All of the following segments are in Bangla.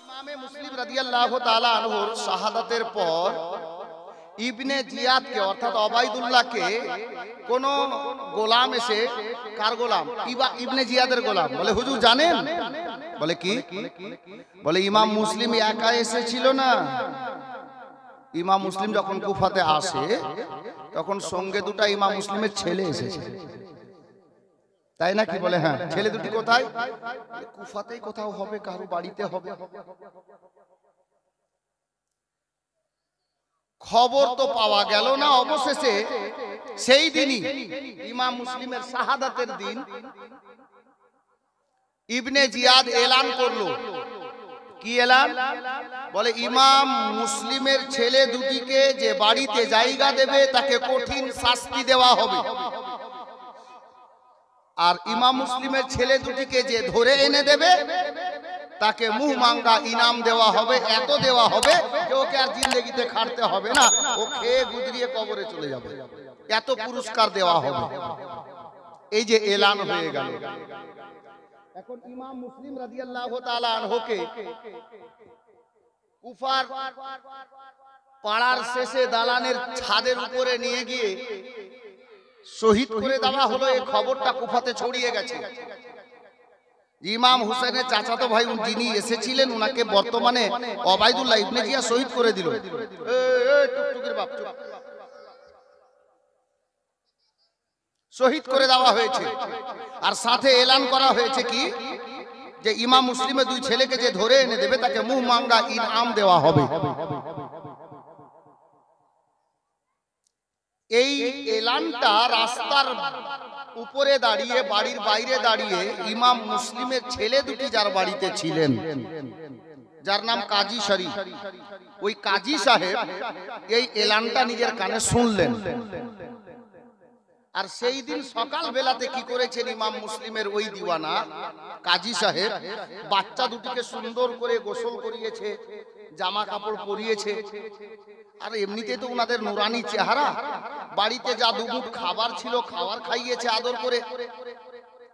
ইমামে মুসলিম রাদিয়াল্লাহু তাআলা আনহুর শাহাদাতের পর ইবনে জিয়াদকে অর্থাৎ ওবাইদুল্লাহকে কোন গোলাম এসে, কার গোলাম? ইবনে জিয়াদের গোলাম। বলে হুজুর জানেন? বলে কি? বলে ইমাম মুসলিম একা এসেছিল না, ইমাম মুসলিম যখন কুফাতে আসে তখন সঙ্গে দুটো ইমাম মুসলিমের ছেলে এসেছে, তাই নাকি? বলে হ্যাঁ। ছেলে দুটি কোথায়? কুফাতেই কোথাও হবে, কারো বাড়িতে হবে। খবর তো পাওয়া গেল না। অবশেষে সেই দিনই ইমাম মুসলিমের শাহাদাতের দিন ইবনে জিয়াদ এলান করলো। কি এলান? বলে ইমাম মুসলিমের ছেলে দুটিকে যে বাড়িতে জায়গা দেবে তাকে কঠিন শাস্তি দেওয়া হবে, আর ইমাম মুসলিমের ছেলে দুটিকে যে ধরে এনে দেবে তাকে মুহ মাঙ্গা ইনাম দেওয়া হবে। এত দেওয়া হবে যে ওকে আর জিন্দেগিতে খাটতে হবে না, ও খেয়ে গুজরিয়ে কবরে চলে যাবে। এত পুরস্কার দেওয়া হবে। এই যে এলান হয়ে গেল। এখন ইমাম মুসলিম রাদিয়াল্লাহু তাআলা আনহুকে কুফার পাড়ার শেষে দালানের ছাদের উপরে নিয়ে গিয়ে শহীদ করে দেওয়া হলো। এই খবরটা কুফাতে ছড়িয়ে গেছে। ইমাম হুসেনের চাচাতো ভাই যিনি এসেছিলেন উনাকে বর্তমানে ওবাইদুল্লাহ ইবনে জিয়া শহীদ করে দিল। টুকটুকির বাপ, শহীদ করে দেওয়া হয়েছে। আর সাথে এলান করা হয়েছে কি, যে ইমাম মুসলিমের দুই ছেলেকে যে ধরে এনে দেবে তাকে মুহ মাঙ্গা ইনাম দেওয়া হবে। এই এলানটা রাস্তার উপরে দাঁড়িয়ে, বাড়ির বাইরে দাঁড়িয়ে ইমাম মুসলিমের ছেলে দুটি যার বাড়িতে ছিলেন, যার নাম কাজী শরীফ, ওই কাজী সাহেব এই এলানটা নিজের কানে শুনলেন। আর সেই দিন সকাল বেলাতে কি করেছেন ইমাম মুসলিমের ওই দিওয়ানা কাজী সাহেব, বাচ্চা দুটিকে সুন্দর করে গোসল করিয়েছে, জামা কাপড় পরিয়েছে। আর এমনিতে তো ওনাদের নুরানি চেহারা, বাড়িতে যা দুমুঠ খাবার ছিল খাবার খাইয়েছে আদর করে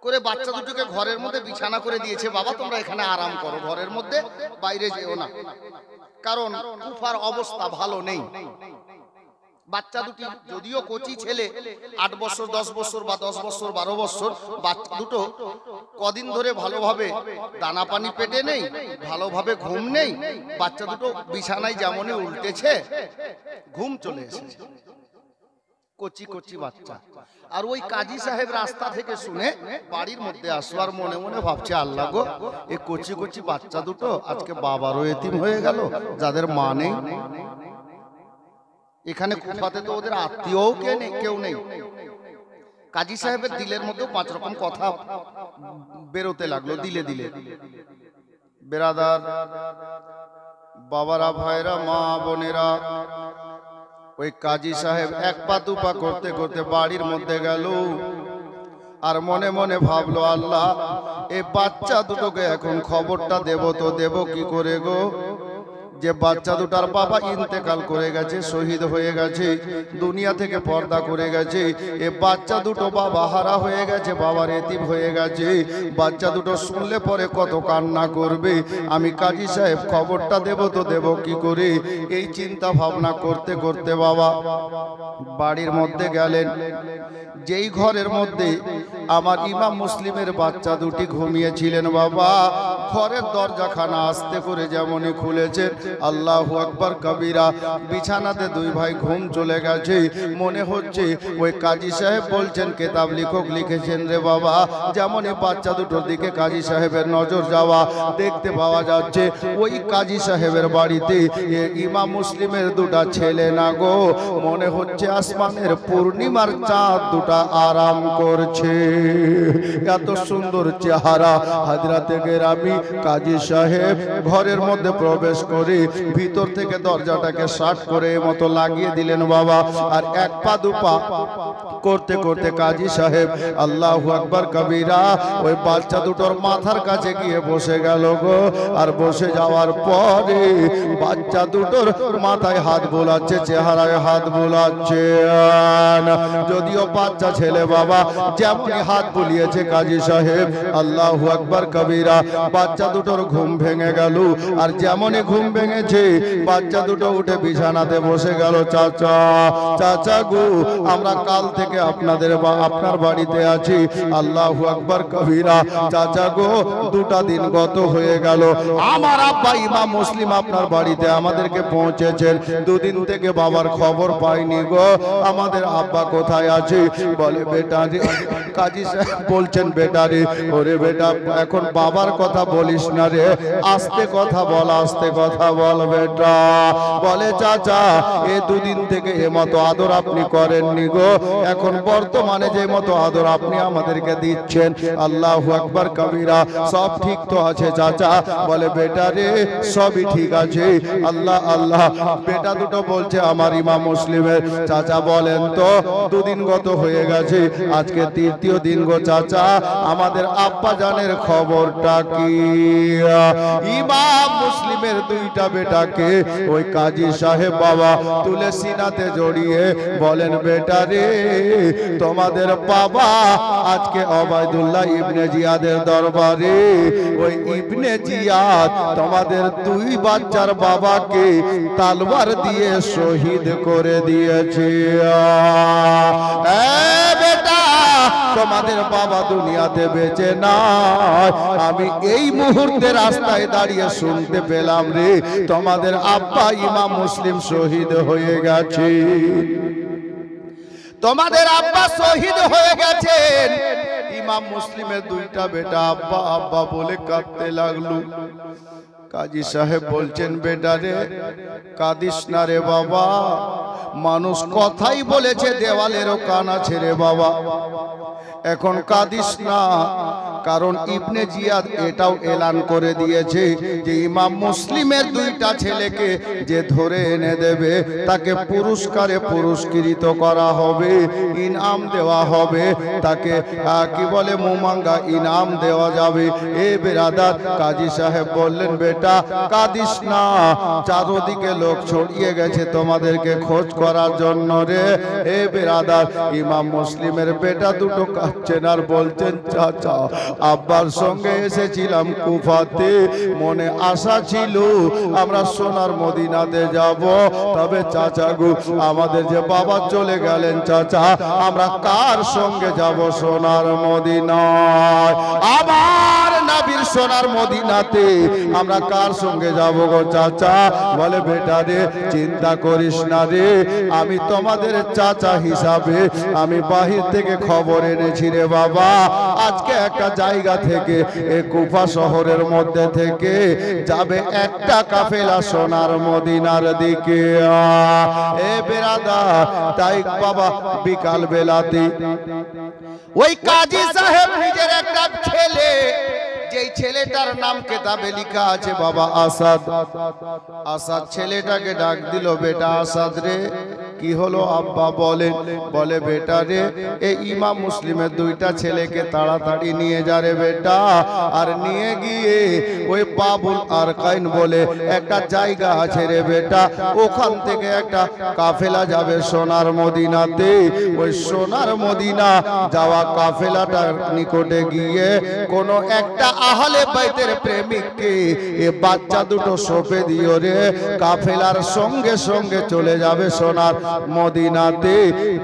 করে বাচ্চা দুটোকে ঘরের মধ্যে বিছানা করে দিয়েছে। বাবা তোমরা এখানে আরাম করো, ঘরের মধ্যে, বাইরে যেও না, কারণ কুফার অবস্থা ভালো নেই। বাচ্চা দুটি যদিও কচি ছেলে, 8 বছর 10 বছর বা 10 বছর 12 বছর, বাচ্চা দুটো কদিন ধরে ভালোভাবে দানা পানি পেটে নেই, ভালোভাবে ঘুম নেই। বাচ্চা দুটো বিছানায় যেমনই উল্টেছে ঘুম চলে এসেছে, কচি কচি বাচ্চা। আর ওই কাজী সাহেব রাস্তা থেকে শুনে বাড়ির মধ্যে আসলো, আর মনে মনে ভাবছে আল্লাহ গো, এই কচি কচি বাচ্চা দুটো আজকে বাবারও এতিম হয়ে গেল, যাদের মা নেই। এখানে কুফাতে তো ওদের আত্মীয়ও কেউ নেই। কাজী সাহেবের দিলের মধ্যে 5 রকম কথা বেরোতে লাগলো দিলে দিলে। বেরাদার, বাবারা, ভাইরা, মা বোনেরা, ওই কাজী সাহেব এক পা দুপা করতে করতে বাড়ির মধ্যে গেল, আর মনে মনে ভাবলো আল্লাহ, এই বাচ্চা দুটোকে এখন খবরটা দেব তো দেব কি করে গো, যে বাচ্চা দুটার বাবা ইন্তেকাল করে গেছে, শহীদ হয়ে গেছে, দুনিয়া থেকে পর্দা করে গেছে। এ বাচ্চা দুটো বাবা হারা হয়ে গেছে, বাবার এতিম হয়ে গেছে। বাচ্চা দুটো শুনলে পরে কত কান্না করবে। আমি কাজী সাহেব খবরটা দেব তো দেব কি করে, এই চিন্তা ভাবনা করতে করতে বাবা বাড়ির মধ্যে গেলেন। যেই ঘরের মধ্যে আমার ইমাম মুসলিমের বাচ্চা দুটি ঘুমিয়েছিলেন, বাবা ঘরের দরজাখানা আস্তে করে যেমনই খুলেছেন, আল্লাহু আকবার কবিরা, বিছানাতে দুই ভাই ঘুম চলে গেছে। মনে হচ্ছে ওই কাজী সাহেব বলছেন, কেতাব লেখক লিখেছেন রে বাবা, যেমনই বাচ্চা দুটোর দিকে কাজী সাহেবের নজর যাওয়া, দেখতে পাওয়া যাচ্ছে ওই কাজী সাহেবের বাড়িতে ইমাম মুসলিমের দুটা ছেলে না গো, মনে হচ্ছে আসমানের পূর্ণিমার চাঁদ দুটা আরাম করছে। এত সুন্দর চেহারা, হাজরাতে গেরামি কাজী সাহেব ঘরের মধ্যে প্রবেশ করে ভিতর থেকে দরজাটাকে শাট করে মতো লাগিয়ে দিলেন বাবা। আর এক পা দুপা করতে করতে কাজী সাহেব আল্লাহু আকবার কবিরা ওই বাচ্চা দুটোর মাথার কাছে গিয়ে বসে গেল গো। আর বসে যাওয়ার পরে বাচ্চা দুটোর মাথায় হাত বোলাচ্ছে, চেহারায় হাত বোলাচ্ছে। যদিও বাচ্চা ছেলে বাবা যেমনি হাত বুলিয়েছে কাজী সাহেব আল্লাহু আকবার কবিরা, বাচ্চা দুটোর ঘুম ভেঙে গেল। আর যেমনই ঘুম ভেঙেছে বাচ্চা দুটো উঠে বিছানাতে বসে গেল। চাচা, চাচা গো, আমরা কাল থেকে আপনার বাড়িতে আছি। আল্লাহু আকবার কবিরা, চাচা গো, 2টা দিন গত হয়ে গেল। আমার আব্বা ইমাম মুসলিম আপনার বাড়িতে আমাদেরকে পৌঁছেছেন, 2 দিন থেকে বাবার খবর পাইনি গো। আমাদের আব্বা কোথায় আছে? বলে বেটা রে, কাজী সাহেব বলছেন বেটা রে, ওরে বেটা এখন বাবার কথা বলিস না রে, আস্তে কথা বল, আস্তে কথা বল বেটা। বলে চাচা এ 2 দিন থেকে এ মতো আদর আপনি করেননি গো, এখন বর্তমানে যে মতো আদর আপনি আমাদেরকে দিচ্ছেন আল্লাহু আকবার কবিরা সব ঠিক তো আছে চাচা? বলে বেটা রে সবই ঠিক আছে, আল্লাহ আল্লাহ। বেটা দুটো বলছে আমার ইমাম মুসলিমের। চাচা বলেন তো 2 দিন গত হয়ে গেছে, আজকে 3য় দিন গো চাচা, আমাদের আব্বা জানের খবরটা কি? ইমাম মুসলিমের 2টা বেটাকে ওই কাজী সাহেব বাবা তুলে সিনাতে জড়িয়ে বলেন বেটা রে, তোমাদের বাবা আজকে ওবায়দুল্লাহ ইবনে জিয়াদের দরবারে ওই ইবনে জিয়াদ তোমাদের 2 বাচ্চার বাবাকে তলোয়ার দিয়ে শহীদ করে দিয়েছে। বেটা তোমাদের বাবা দুনিয়াতে বেঁচে নাই, আমি এই মুহূর্তে রাস্তায় দাঁড়িয়ে শুনতে পেলাম রে তোমাদের আব্বা ইমাম মুসলিম শহীদ হয়ে গেছে, তোমাদের আব্বা শহীদ হয়ে গেছেন। ইমাম মুসলিমের 2টা বেটা আব্বা আব্বা বলে কাঁদতে লাগলো। কাজী সাহেব বলছেন বেটা রে কাঁদিস না রে বাবা, মানুষ কথাই বলেছে দেওয়ালেরও কান আছে রে বাবা, এখন কাঁদিস না। কারণ ইবনে জিয়াদ এটাও এলান করে দিয়েছে যে ইমাম মুসলিমের 2টা ছেলেকে যে ধরে এনে দেবে তাকে পুরস্কারে পুরস্কৃত করা হবে, ইনাম দেওয়া হবে, তাকে কি বলে মোমাঙ্গা ইনাম দেওয়া যাবে। এ বেরাদার কাজী সাহেব বললেন বেটা কাঁদিস না, চারদিকে লোক ছড়িয়ে গেছে তোমাদেরকে খোঁজ করার জন্য রে। এ বেরাদার ইমাম মুসলিমের বেটা দুটো কাঁদছেন আর বলছেন চাচা আব্বার সঙ্গে এসেছিলাম কুফাতে, মনে আশা ছিল আমরা সোনার মদিনাতে যাব, তবে চাচা গো আমাদের যে বাবা চলে গেলেন চাচা, আমরা কার সঙ্গে যাব সোনার মদিনায়? আমার নবীর সোনার মদিনাতে আমরা কার সঙ্গে যাব গো চাচা? বলে বেটা রে চিন্তা করিস না রে, আমি তোমাদের চাচা হিসাবে আমি বাহির থেকে খবর এনেছি রে বাবা। আজকে একটা জায়গা থেকে এই কুফা শহরের মধ্যে থেকে যাবে একটা কাফেলা সোনার মদিনার দিকে। এ বেরাদার তাই বাবা বিকাল বেলাতে ওই কাজী সাহেব নিজের একটা ছেলে, যেই ছেলেটার নাম কিতাবে লেখা আছে বাবা আসাদ, আসাদ ছেলেটাকে ডাক দিল বেটা আসাদ রে কি হলো আব্বা বলেন? বলে বেটা রে এই ইমাম মুসলিমের 2টা ছেলেকে তাড়াতাড়ি নিয়ে যা রে বেটা, আর নিয়ে গিয়ে ওই বাবুল আরকাইন বলে একটা জায়গা আছে রে বেটা, ওখান থেকে একটা কাফেলা যাবে সোনার মদিনাতে। ওই সোনার মদিনা যাওয়া কাফেলাটার নিকটে গিয়ে কোনো একটা আহলে বাইতের প্রেমিককে এ বাচ্চা দুটো সঁপে দিও রে, কাফেলার সঙ্গে সঙ্গে চলে যাবে সোনার মদিনাতে,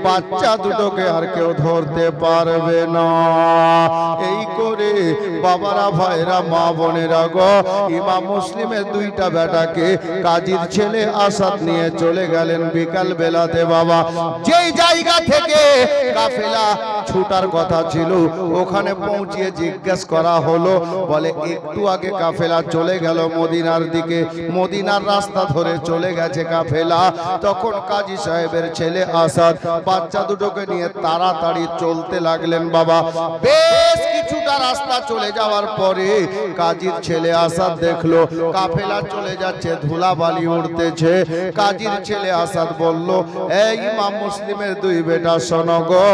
বাচ্চা দুটোকে আর কেউ ধরতে পারবে না। এই করে বাবারা ভাইরা মা বোনেরা গো ইমাম মুসলিমের 2টা বেটাকে কাজীর ছেলে আসাদ নিয়ে চলে গেলেন বিকাল বেলাতে বাবা। যেই জায়গা থেকে কাফেলা ছুটার কথা ছিল ওখানে পৌঁছিয়ে জিজ্ঞেস করা হলো, বলে একটু আগে কাফেলা চলে গেল মদিনার দিকে, মদিনার রাস্তা ধরে চলে গেছে কাফেলা। তখন কাজী সাহেবের ছেলে আসাদ বাচ্চা দুটোকে নিয়ে তাড়াতাড়ি চলতে লাগলেন বাবা। বেশ কিছু কিছুটা রাস্তা চলে যাওয়ার পরে কাজীর ছেলে আসাদ দেখলো কাফেলা চলে যাচ্ছে, ধুলাবালি উড়তেছে। কাজীর ছেলে আসাদ বলল, এই ইমাম মুসলিমের দুই বেটা শোনো গো,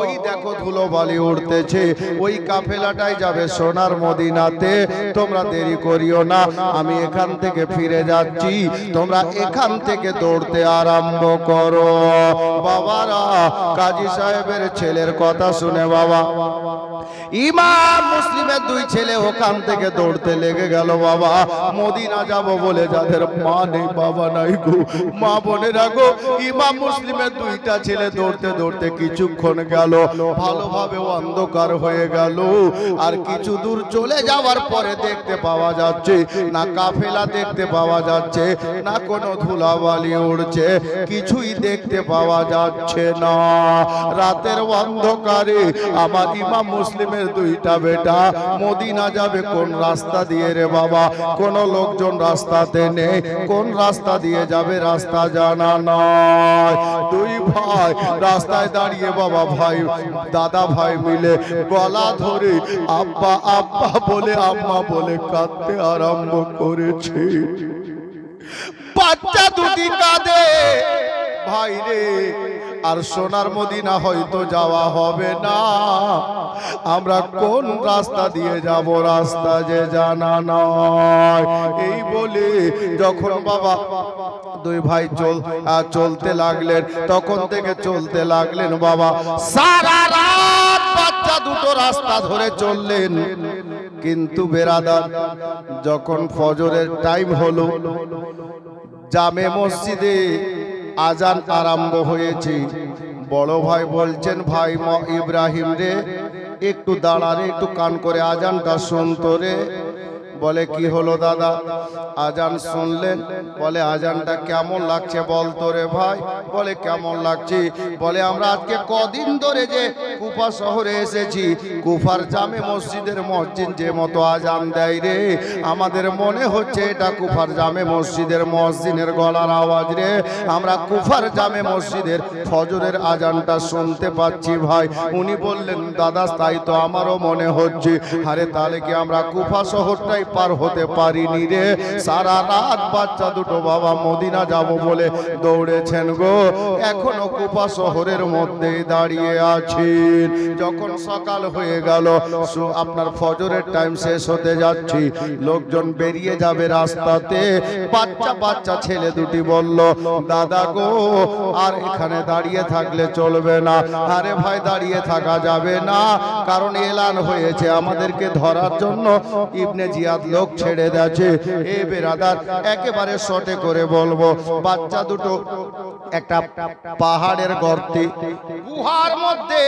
ওই দেখো ধুলোবালি উড়তেছে, ওই কাফেলাটাই যাবে সোনার মদিনাতে, তোমরা দেরি করিও না, আমি এখান থেকে ফিরে যাচ্ছি, তোমরা এখান থেকে দৌড়তে আরম্ভ করো। বাবারা, কাজী সাহেবের ছেলের কথা শুনে বাবা ইমাম মুসলিমের দুই ছেলে ওখান থেকে দৌড়তে লেগে গেল। বাবা, মদিনা যাব বলে যাদের মা নেই বাবা নাই গো, মা বোনেরা গো, ইমাম মুসলিমের দুইটা ছেলে দৌড়তে দৌড়তে কিছুক্ষণ গেল, ভালোভাবে অন্ধকার হয়ে গেল। আর কিছু দূর চলে যাওয়ার পরে দেখতে পাওয়া যাচ্ছে না কাফেলা দেখতে পাওয়া যাচ্ছে, না কোনো ধুলাবালি উড়ছে, কিছুই দেখতে পাওয়া যাচ্ছে না। রাতের অন্ধকারে আমার ইমাম মুসলিমের দুইটা বেটা মদিনা যাবে কোন রাস্তা দিয়ে রে বাবা, কোন লোকজন রাস্তাতে নেই, কোন রাস্তা দিয়ে যাবে রাস্তা জানা নয়। দুই ভাই রাস্তায় দাঁড়িয়ে বাবা ভাই দাদা ভাই মিলে গলা ধরে আব্বা আব্বা বলে আম্মা বলে কাঁদতে আরম্ভ করেছে। বাচ্চা দুটি কাঁদে, ভাই রে আর সোনার মদিনা হয়তো যাওয়া হবে না, আমরা কোন রাস্তা দিয়ে যাব রাস্তা যে জানা নয়। এই বলে যখন বাবা দুই ভাই চলতে লাগলেন, তখন থেকে চলতে লাগলেন বাবা, সারা রাত বাচ্চা দুটো রাস্তা ধরে চললেন। কিন্তু বেরাদার, যখন ফজরের টাইম হলো, জামে মসজিদে আজান আরম্ভ হয়েছে। বড় ভাই বলছেন, ভাই ইব্রাহিম রে একটু দাঁড়ারে, একটু কান করে আজানটা শুনতো রে। বলে কি হলো দাদা? আজান শুনলেন? বলে আজানটা কেমন লাগছে বলতো রে ভাই। বলে কেমন লাগছে? বলে আমরা আজকে কদিন ধরে যে কুফা শহরে এসেছি, কুফার জামে মসজিদের মসজিদ যে মতো আজান দেয় রে, আমাদের মনে হচ্ছে এটা কুফার জামে মসজিদের মসজিদের গলার আওয়াজ রে। আমরা কুফার জামে মসজিদের ফজরের আজানটা শুনতে পাচ্ছি ভাই। উনি বললেন, দাদা তাই তো আমারও মনে হচ্ছে। আরে তাহলে কি আমরা কুফা শহরটাই পার হতে পারিনি রে? সারা রাত বাচ্চা দুটো বাবা মদিনা যাব বলে দৌড়েছেন গো, এখনো কুফা শহরের মধ্যে দাঁড়িয়ে আছেন। যখন সকাল হয়ে গেল, আপনার ফজরের টাইম শেষ হতে যাচ্ছে, লোকজন বেরিয়ে যাবে রাস্তাতে, বাচ্চা বাচ্চা ছেলে দুটি বলল, দাদা গো আর এখানে দাঁড়িয়ে থাকলে চলবে না। আরে ভাই দাঁড়িয়ে থাকা যাবে না, কারণ এলান হয়েছে আমাদেরকে ধরার জন্য ইবনে জিয়াদ লোক ছেড়ে দিয়েছে। এ বেরাদার, একেবারে শর্টে করে বলবো, বাচ্চা দুটো একটা পাহাড়ের গর্তে গুহার মধ্যে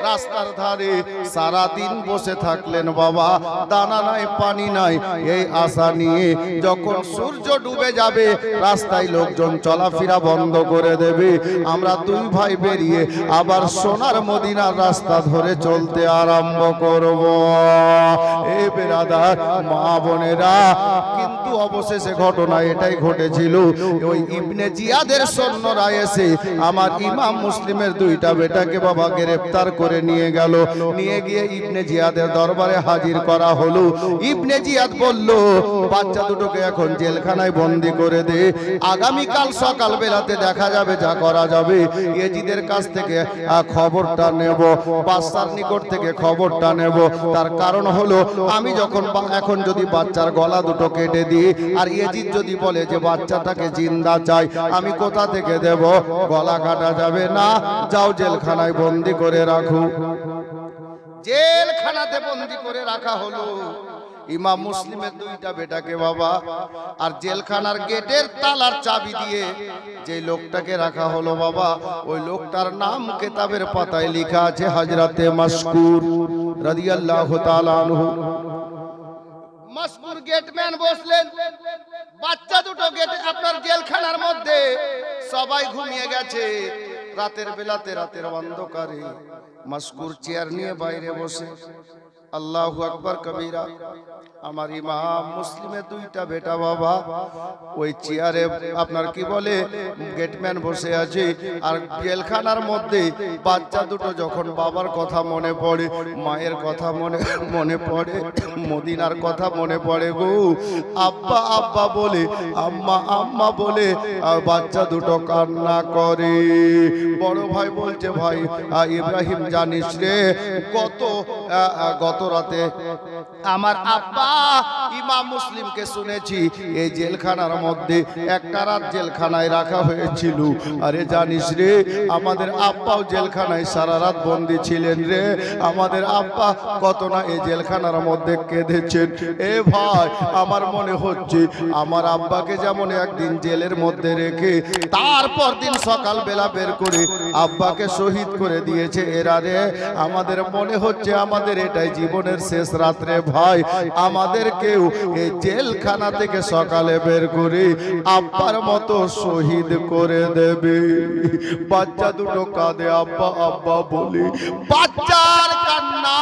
রাস্তার ধারে সারা দিন বসে থাকলেন বাবা, দানা নাই পানি নাই, এই আশা নিয়ে যখন সূর্য ডুবে যাবে রাস্তায় লোকজন চলাফেরা বন্ধ করে দেবে, আমরা দুই ভাই বেরিয়ে আবার সোনার মদিনার রাস্তা ধরে চলতে আরম্ভ করব। এ বেরাদার মা বোনেরা, কিন্তু অবশেষে ঘটনা এটাই ঘটেছিল, ওই ইবনে জিয়াদের সৈন্যরা এসে আমার ইমাম মুসলিমের দুইটা বেটাকে বাবা গ্রেফতার করে নিয়ে গেল। নিয়ে গিয়ে ইবনে জিয়াদের দরবারে হাজির করা হলো। ইবনে জিয়াদ বলল, বাচ্চা দুটোকে এখন জেলখানায় বন্দি করে দে, আগামীকাল সকাল বেলাতে দেখা যাবে যা করা যাবে। ইয়েজিদের কাছ থেকে খবরটা নেব, বাদশার নিকট থেকে খবরটা নেব। তার কারণ হলো, আমি যখন এখন যদি বাচ্চার গলা দুটো কেটে দিই, আর ইয়েজিদ যদি বলে যে বাচ্চাটাকে জিন্দা চাই, আমি কোথা থেকে দেব? গলা কাটা যাবে না, যাও জেলখানায় বন্দি করে রাখো। জেলখানাতে বন্দি করে রাখা হলো ইমাম মুসলিমের দুইটা বেটাকে বাবা। আর জেলখানার গেটের তালার চাবি দিয়ে যে লোকটাকে রাখা হলো বাবা, ওই লোকটার নাম কিতাবের পাতায় লেখা আছে হযরতে মাশকুর রাদিয়াল্লাহু তাআলা আনহু। মাশকুর গেটম্যান বসলেন, বাচ্চা দুটো গেটে আপনার জেলখানার মধ্যে সবাই ঘুমিয়ে গেছে। রাতের বেলাতে রাতের অন্ধকারে মাশকুর চেয়ার নিয়ে বাইরে বসে আল্লাহু আকবার কবীরা। আমার ইমাম মুসলিমের দুইটা বেটা বাবা ওই চেয়ারে আপনার কি বলে গেটম্যান বসে আছে, আর জেলখানার মধ্যে বাচ্চা দুটো যখন বাবার কথা মনে পড়ে, মায়ের কথা মনে পড়ে, মদিনার কথা মনে পড়ে গো, আব্বা আব্বা বলে, আম্মা আম্মা বলে বাচ্চা দুটো কান্না করে। বড় ভাই বলছে, ভাই ইব্রাহিম জানিস রে, গত রাতে আমার আব্বা ইমাম মুসলিমকে শুনেছি এই জেলখানার মধ্যে একটা রাত জেলখানায় রাখা হয়েছিল। আরে জানিস রে, আমাদের আব্বাও জেলখানায় সারা রাত বন্দী ছিলেন রে। আমাদের আব্বা কত না এই জেলখানার মধ্যে কেঁদেছেন। এ ভাই, আমার মনে হচ্ছে আমার আব্বাকে যেমন একদিন জেলের মধ্যে রেখে তারপর দিন সকালবেলা বের করে আব্বাকে শহীদ করে দিয়েছে এরা রে, আমাদের মনে হচ্ছে আমাদের এটাই জীবনের শেষ রাত্রে ভাই, আমাদেরকেও এই জেলখানা থেকে সকালে বের করে আব্বার মতো শহীদ করে দেবে। বাচ্চা দুটো কাঁদে আব্বা আব্বা বলে, বাচ্চার কান্না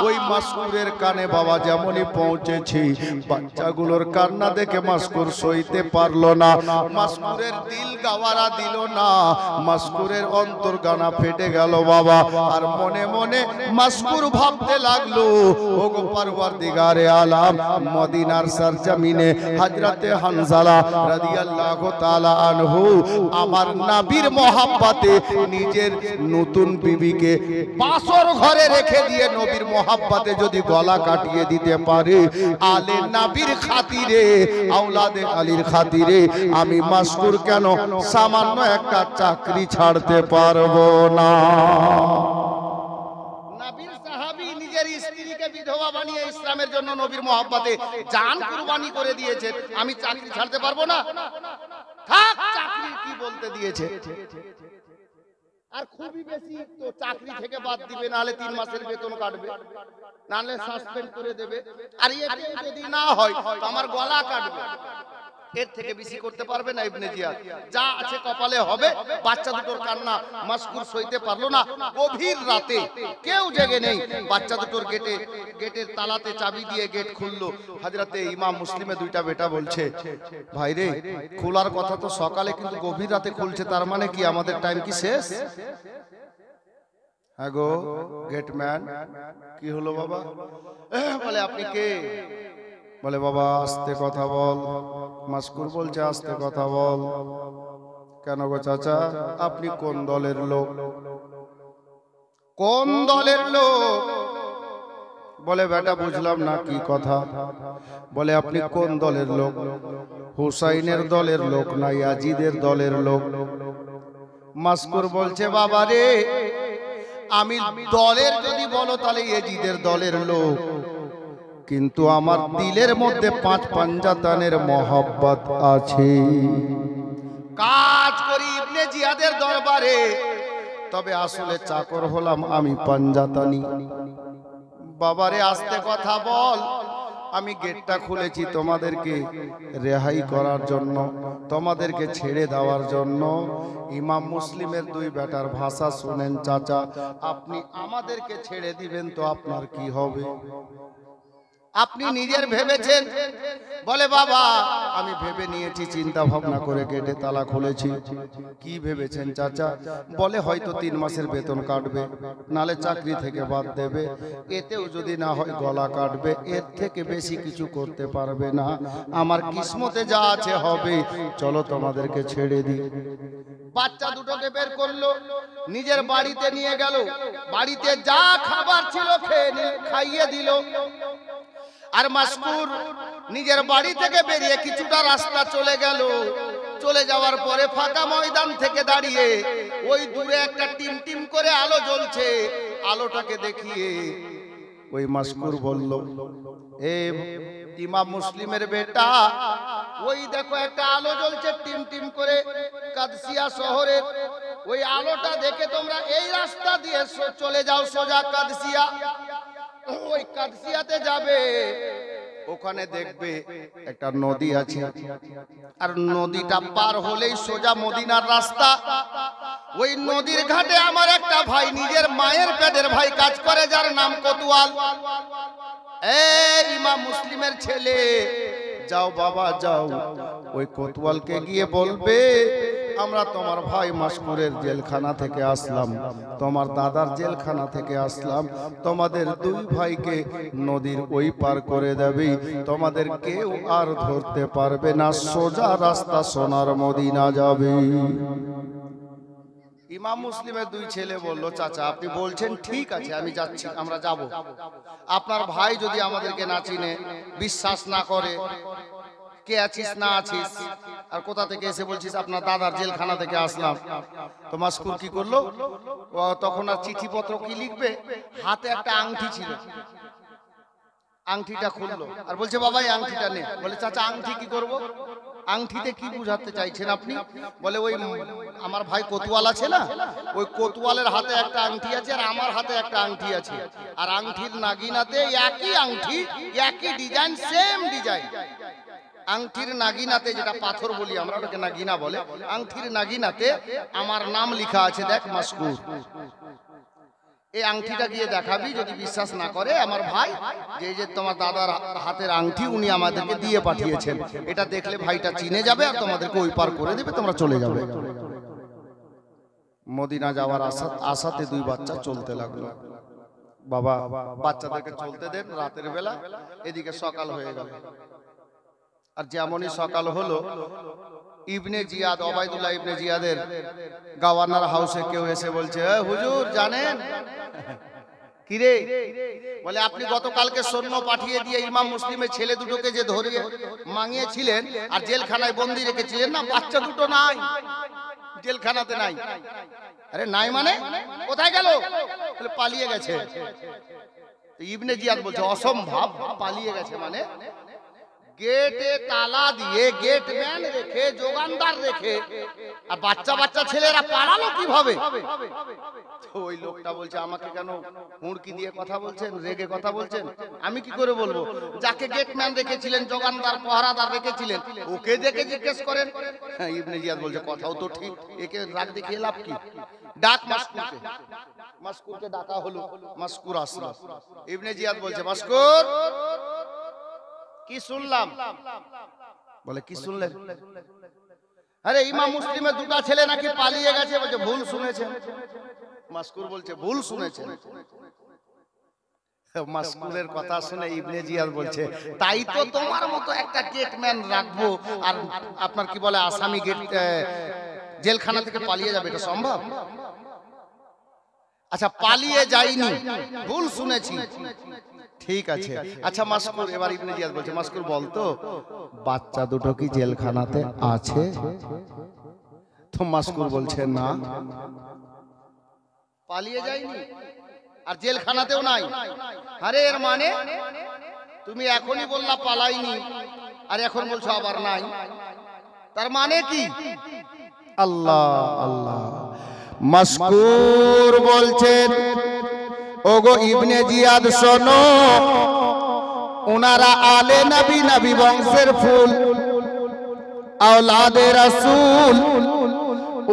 ওই মাসকুরের কানে বাবা যেমনই পৌঁছেছি, বাচ্চাগুলোর কান্না দেখে মাসকুর সইতে পারলো না, মাসকুরের দিল গাওয়ারা দিল না, মাসকুরের অন্তর গানা ফেটে গেল বাবা। আর মনে মনে মাসকুর ভাবতে লাগলো, ওগো পরওয়ারদিগারে আলাম, মদিনার সরজমিনে হযরতে হানজালা রাদিয়াল্লাহু তাআলা আনহু আমার নবীর মহব্বতে নিজের নতুন বিবিকে বাসর ঘরে রেখে দিয়ে নবীর মহব্বতে যদি গলা কাটিয়ে দিতে পারে, আলে নবীর খাতিরে, আওলাদে আলীর খাতিরে আমি মাসকুর কেন সামান্য একটা চাকরি ছাড়তে পারবো না। নবীর সাহাবী নিজের স্ত্রীকে বিধবা বানিয়ে ইসলামের জন্য নবীর মহব্বতে জান কুরবানি করে দিয়েছে, আমি চাকরি ছাড়তে পারবো না? থাক, চাকরি কি বলতে দিয়েছে। আর খুবই বেশি তো চাকরি থেকে বাদ দিবে, নাহলে 3 মাসের বেতন কাটবে, নাহলে সাসপেন্ড করে দেবে, আর এতে যদি না হয় তো আমার গলা কাটবে। এর থেকে বেশি করতে পারবে না ইবনে জিয়াদ। যা আছে কপালে হবে। বাচ্চা দুটোর কান্না মাসকুর সইতে পারলো না। গভীর রাতে কেউ জেগে নেই, বাচ্চা দুটোর গেটের তালাতে চাবি দিয়ে গেট খুললো। হযরতে ইমাম মুসলিমের দুইটা বেটা বলছে, ভাই রে, খোলার কথা তো সকালে, কিন্তু গভীর রাতে খুলছে, তার মানে কি আমাদের টাইম কি শেষ? হ্যাঁ গো গেটম্যান, কি হলো বাবা? বলে আপনি কে? বলে বাবা আস্তে কথা বল। মাসকুর বলছে আস্তে কথা বল। কেন গো চাচা, আপনি কোন দলের লোক? কোন দলের লোক? বলে বেটা বুঝলাম না কি কথা। বলে আপনি কোন দলের লোক? হুসাইনের দলের লোক না ইয়াজিদের দলের লোক? মাসকুর বলছে বাবা রে, আমি দলের যদি বলো তাহলে ইয়াজিদের দলের লোক, কিন্তু আমার দিলের মধ্যে 5 পাঞ্জাতানের মহব্বত আছে। কাজ করি ইবনে জিয়াদের দরবারে, তবে আসলে চাকর হলাম আমি পাঞ্জাতানি। বাবারে আস্তে কথা বল। আমি গেটটা খুলেছি তোমাদেরকে রেহাই করার জন্য, তোমাদেরকে ছেড়ে দেওয়ার জন্য। ইমাম মুসলিমের 2 বেটার ভাষা শুনেন চাচা, আপনি আমাদেরকে ছেড়ে দিবেন তো আপনার কি হবে? আপনি নিজের ভেবেছেন? বলে বাবা আমি ভেবে নিয়েছি, চিন্তা ভাবনা করে গেটে তালা খুলেছি। কি ভেবেছেন চাচা? বলে হয়তো 3 মাসের বেতন কাটবে, নালে চাকরি থেকে বাদ দেবে, এতেও যদি না হয় গলা কাটবে, এর থেকে বেশি কিছু করতে পারবে না। আমার কিসমতে যা আছে হবে, চলো তোমাদেরকে ছেড়ে দিই। বাচ্চা দুটোকে বের করলো, নিজের বাড়িতে নিয়ে গেল, বাড়িতে যা খাবার ছিল খাইয়ে দিল। আর মাসকুর নিজের বাড়ি থেকে বেরিয়ে কিছুটা রাস্তা চলে গেল। চলে যাওয়ার পরে ফাঁকা ময়দান থেকে দাঁড়িয়ে ওই দূরে একটা টিম টিম করে আলো জ্বলছে, আলোটাকে দেখিয়ে ওই মাসকুর বলল, এ ইমাম মুসলিমের বেটা, ওই দেখো একটা আলো জ্বলছে টিম টিম করে কাদসিয়া শহরের। ওই আলোটা দেখে তোমরা এই রাস্তা দিয়ে চলে যাও সোজা কাদসিয়া। ওই কাদসিয়াতে যাবে, ওখানে দেখবে একটা নদী আছে, আর নদীটা পার হলেই সোজা মদিনার রাস্তা। ওই নদীর ঘাটে আমার একটা ভাই, নিজের মায়ের পেটের ভাই কাজ করে, যার নাম কোতোয়াল। এই ইমাম মুসলিমের ছেলে, যাও বাবা যাও, ওই কোতওয়ালকে গিয়ে বলবে আমরা তোমার ভাই মাসকুরের জেলখানা থেকে আসলাম, তোমার দাদার জেলখানা থেকে আসলাম, তোমাদের দুই ভাইকে নদীর ওই পার করে দেবে, তোমাদের কেউ আর ধরতে পারবে না, সোজা রাস্তা সোনার মদিনা যাবে। ইমাম মুসলিমের দুই ছেলে বলল, চাচা আপনি বলছেন ঠিক আছে, আমি যাচ্ছি, আমরা যাব। আপনার ভাই যদি আমাদেরকে না চিনে, বিশ্বাস না করে, কে আছিস না আছিস আর কোথা থেকে এসে বলছিস আপনার দাদার জেলখানা থেকে আসলাম, তো মাসকুর কি করলো, ও তখন আর চিঠিপত্র কি লিখবে, হাতে একটা আংটি ছিল, আংটিটা খুললো আর বলছে বাবা এই আংটিটা নে। বলে চাচা আংটি কি করব? আংটিতে কি বুঝাতে চাইছেন আপনি? বলে ওই আমার ভাই কোতওয়াল আছে না, ওই কোতওয়ালের হাতে একটা আংটি আছে আর আমার হাতে একটা আংটি আছে, আর আংটির নাগিনাতে একই আংটি, একই ডিজাইন, সেম ডিজাইন। আংটির নাগিনাতে, যেটা পাথর বলি আমরা, ওটাকে নাগিনা বলে, আংটির নাগিনাতে আমার নাম লেখা আছে, দেখ মাসকুর। এই আংটিটা গিয়ে দেখাবি, যদি বিশ্বাস না করে আমার ভাই যে তোমার দাদার হাতের আংটি উনি আমাদেরকে দিয়ে পাঠিয়েছেন, এটা দেখলে ভাইটা চিনে যাবে আর তোমাদেরকে ওই পার করে দেবে, তোমরা চলে যাবে। মদিনা যাওয়ার আশাতে দুই বাচ্চা চলতে লাগলো। বাবা বাচ্চাদেরকে চলতে দেন, রাতের বেলা, এদিকে সকাল হয়ে গেল। আর যেমনই সকাল হলো, ইবনে জিয়াদ, ওবায়দুল্লাহ ইবনে জিয়াদের গভর্নর হাউসে কেউ এসে বলছে, হুজুর জানেন কিরে? বলে আপনি গতকালকে সৈন্য পাঠিয়ে দিয়ে ইমাম মুসলিমের ছেলে দুটোকে যে ধরিয়ে মাঙিয়েছিলেন আর জেলখানায় বন্দি রেখেছিলেন না, বাচ্চা দুটো নাই, জেলখানাতে নাই। আরে নাই মানে কোথায় গেল? বলে পালিয়ে গেছে। ইবনে জিয়াদ বলছে অসম্ভব, পালিয়ে গেছে মানে? গেটে তালা দিয়ে, গেটম্যান রেখে, যোগানদার রেখে, আর বাচ্চা বাচ্চা ছেলেরা পালালো কিভাবে? ওই লোকটা বলছে আমাকে কেন হুড়কি দিয়ে কথা বলছেন, রেগে কথা বলছেন? আমি কি করে বলবো? যাকে গেটম্যান রেখেছিলেন, যোগানদার, পহরাদার রেখেছিলেন, ওকে দেখে জিজ্ঞেস করেন। হ্যাঁ, ইবনে জিয়াদ বলছে কথাও তো ঠিক, একে রাগ দেখিয়ে লাভ কি? ডাক মাসকুরকে। মাসকুরকে ডাকা হলো, মাসকুর আসলো। ইবনে জিয়াদ বলছে মাসকুর কি শুনলাম? বলে কি শুনলেন? আরে ইমাম মুসলিমের দুটো ছেলে নাকি পালিয়ে গেছে। বলছে ভুল শুনেছেন। মাসকুর বলছে ভুল শুনেছেন। মাসকুরের কথা শুনে ইবনে জিয়াদ বলছে তাই তো তোমার মতো একটা গেটম্যান রাখবো আর আপনার কি বলে আসামি গেট জেলখানা থেকে পালিয়ে যাবে, এটা সম্ভব? আচ্ছা পালিয়ে যায়নি, ভুল শুনেছি, ঠিক আছে। আচ্ছা মাসকুর, এবার ইবনে জিয়াদ বলছে মাসকুর বলতো বাচ্চা দুটো কি জেলখানাতে আছে? তো মাসকুর বলছে না, পালিয়ে যায়নি আর জেলখানাতেও নাই। আরে এর মানে তুমি এখনই বললা পালাইনি আর এখন বলছো আবার নাই, তার মানে কি? আল্লাহ আল্লাহ। মাসকুর বলছেন ওগো ইবনে জিয়াদ শোনো, ওনারা আলে নবী, নবী বংশের ফুল, আওলাদে রাসূল,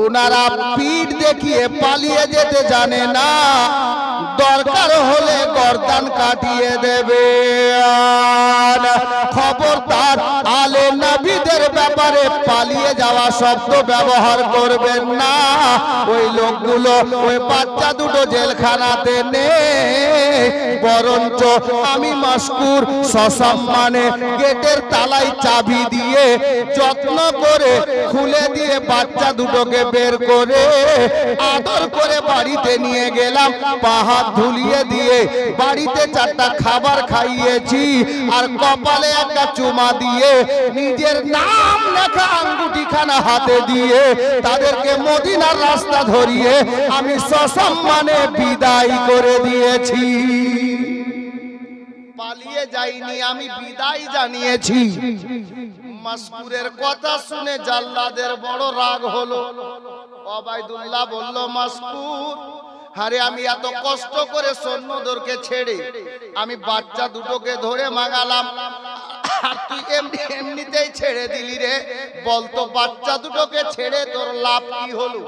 ওনারা পিঠ দেখিয়ে পালিয়ে যেতে জানে না, দরকার হলে গর্দান কাটিয়ে দেবে। খবরদার আলে নবীদের ব্যাপারে পালিয়ে যাওয়া শব্দ ব্যবহার করবেন না। ওই লোকগুলো ওই বাচ্চা দুটো জেলখানাতে নেই, বরঞ্চ আমি মাসকুর সসম্মানে গেটের তালায় চাবি দিয়ে যত্ন করে খুলে দিয়ে বাচ্চা দুটোকে বের করে আদর করে বাড়িতে নিয়ে গেলাম, পা হাত ধুলিয়ে দিয়ে বাড়িতে 4টা খাবার খাইয়েছি আর কপালে একটা চুমা দিয়ে নিজের নাম লেখা আঙ্গুটিখানা হাতে দিয়ে তাদেরকে মদিনার রাস্তা ধরিয়ে আমি সসম্মানে বিদায় করে দিয়েছি। পালিয়ে যাইনি, আমি বিদায় জানিয়েছি। মাসকুরের কথা শুনে জাল্লাদের বড় রাগ হলো। ওবায়দুল্লাহ বলল মাসকুর, আরে আমি এত কষ্ট করে সৈন্যদেরকে ছেড়ে আমি বাচ্চা দুটোকে ধরে মাগালাম আর তুই এমনিতেই ছেড়ে দিলি রে, বলতো বাচ্চা দুটোকে ছেড়ে তোর লাভ কি হলো?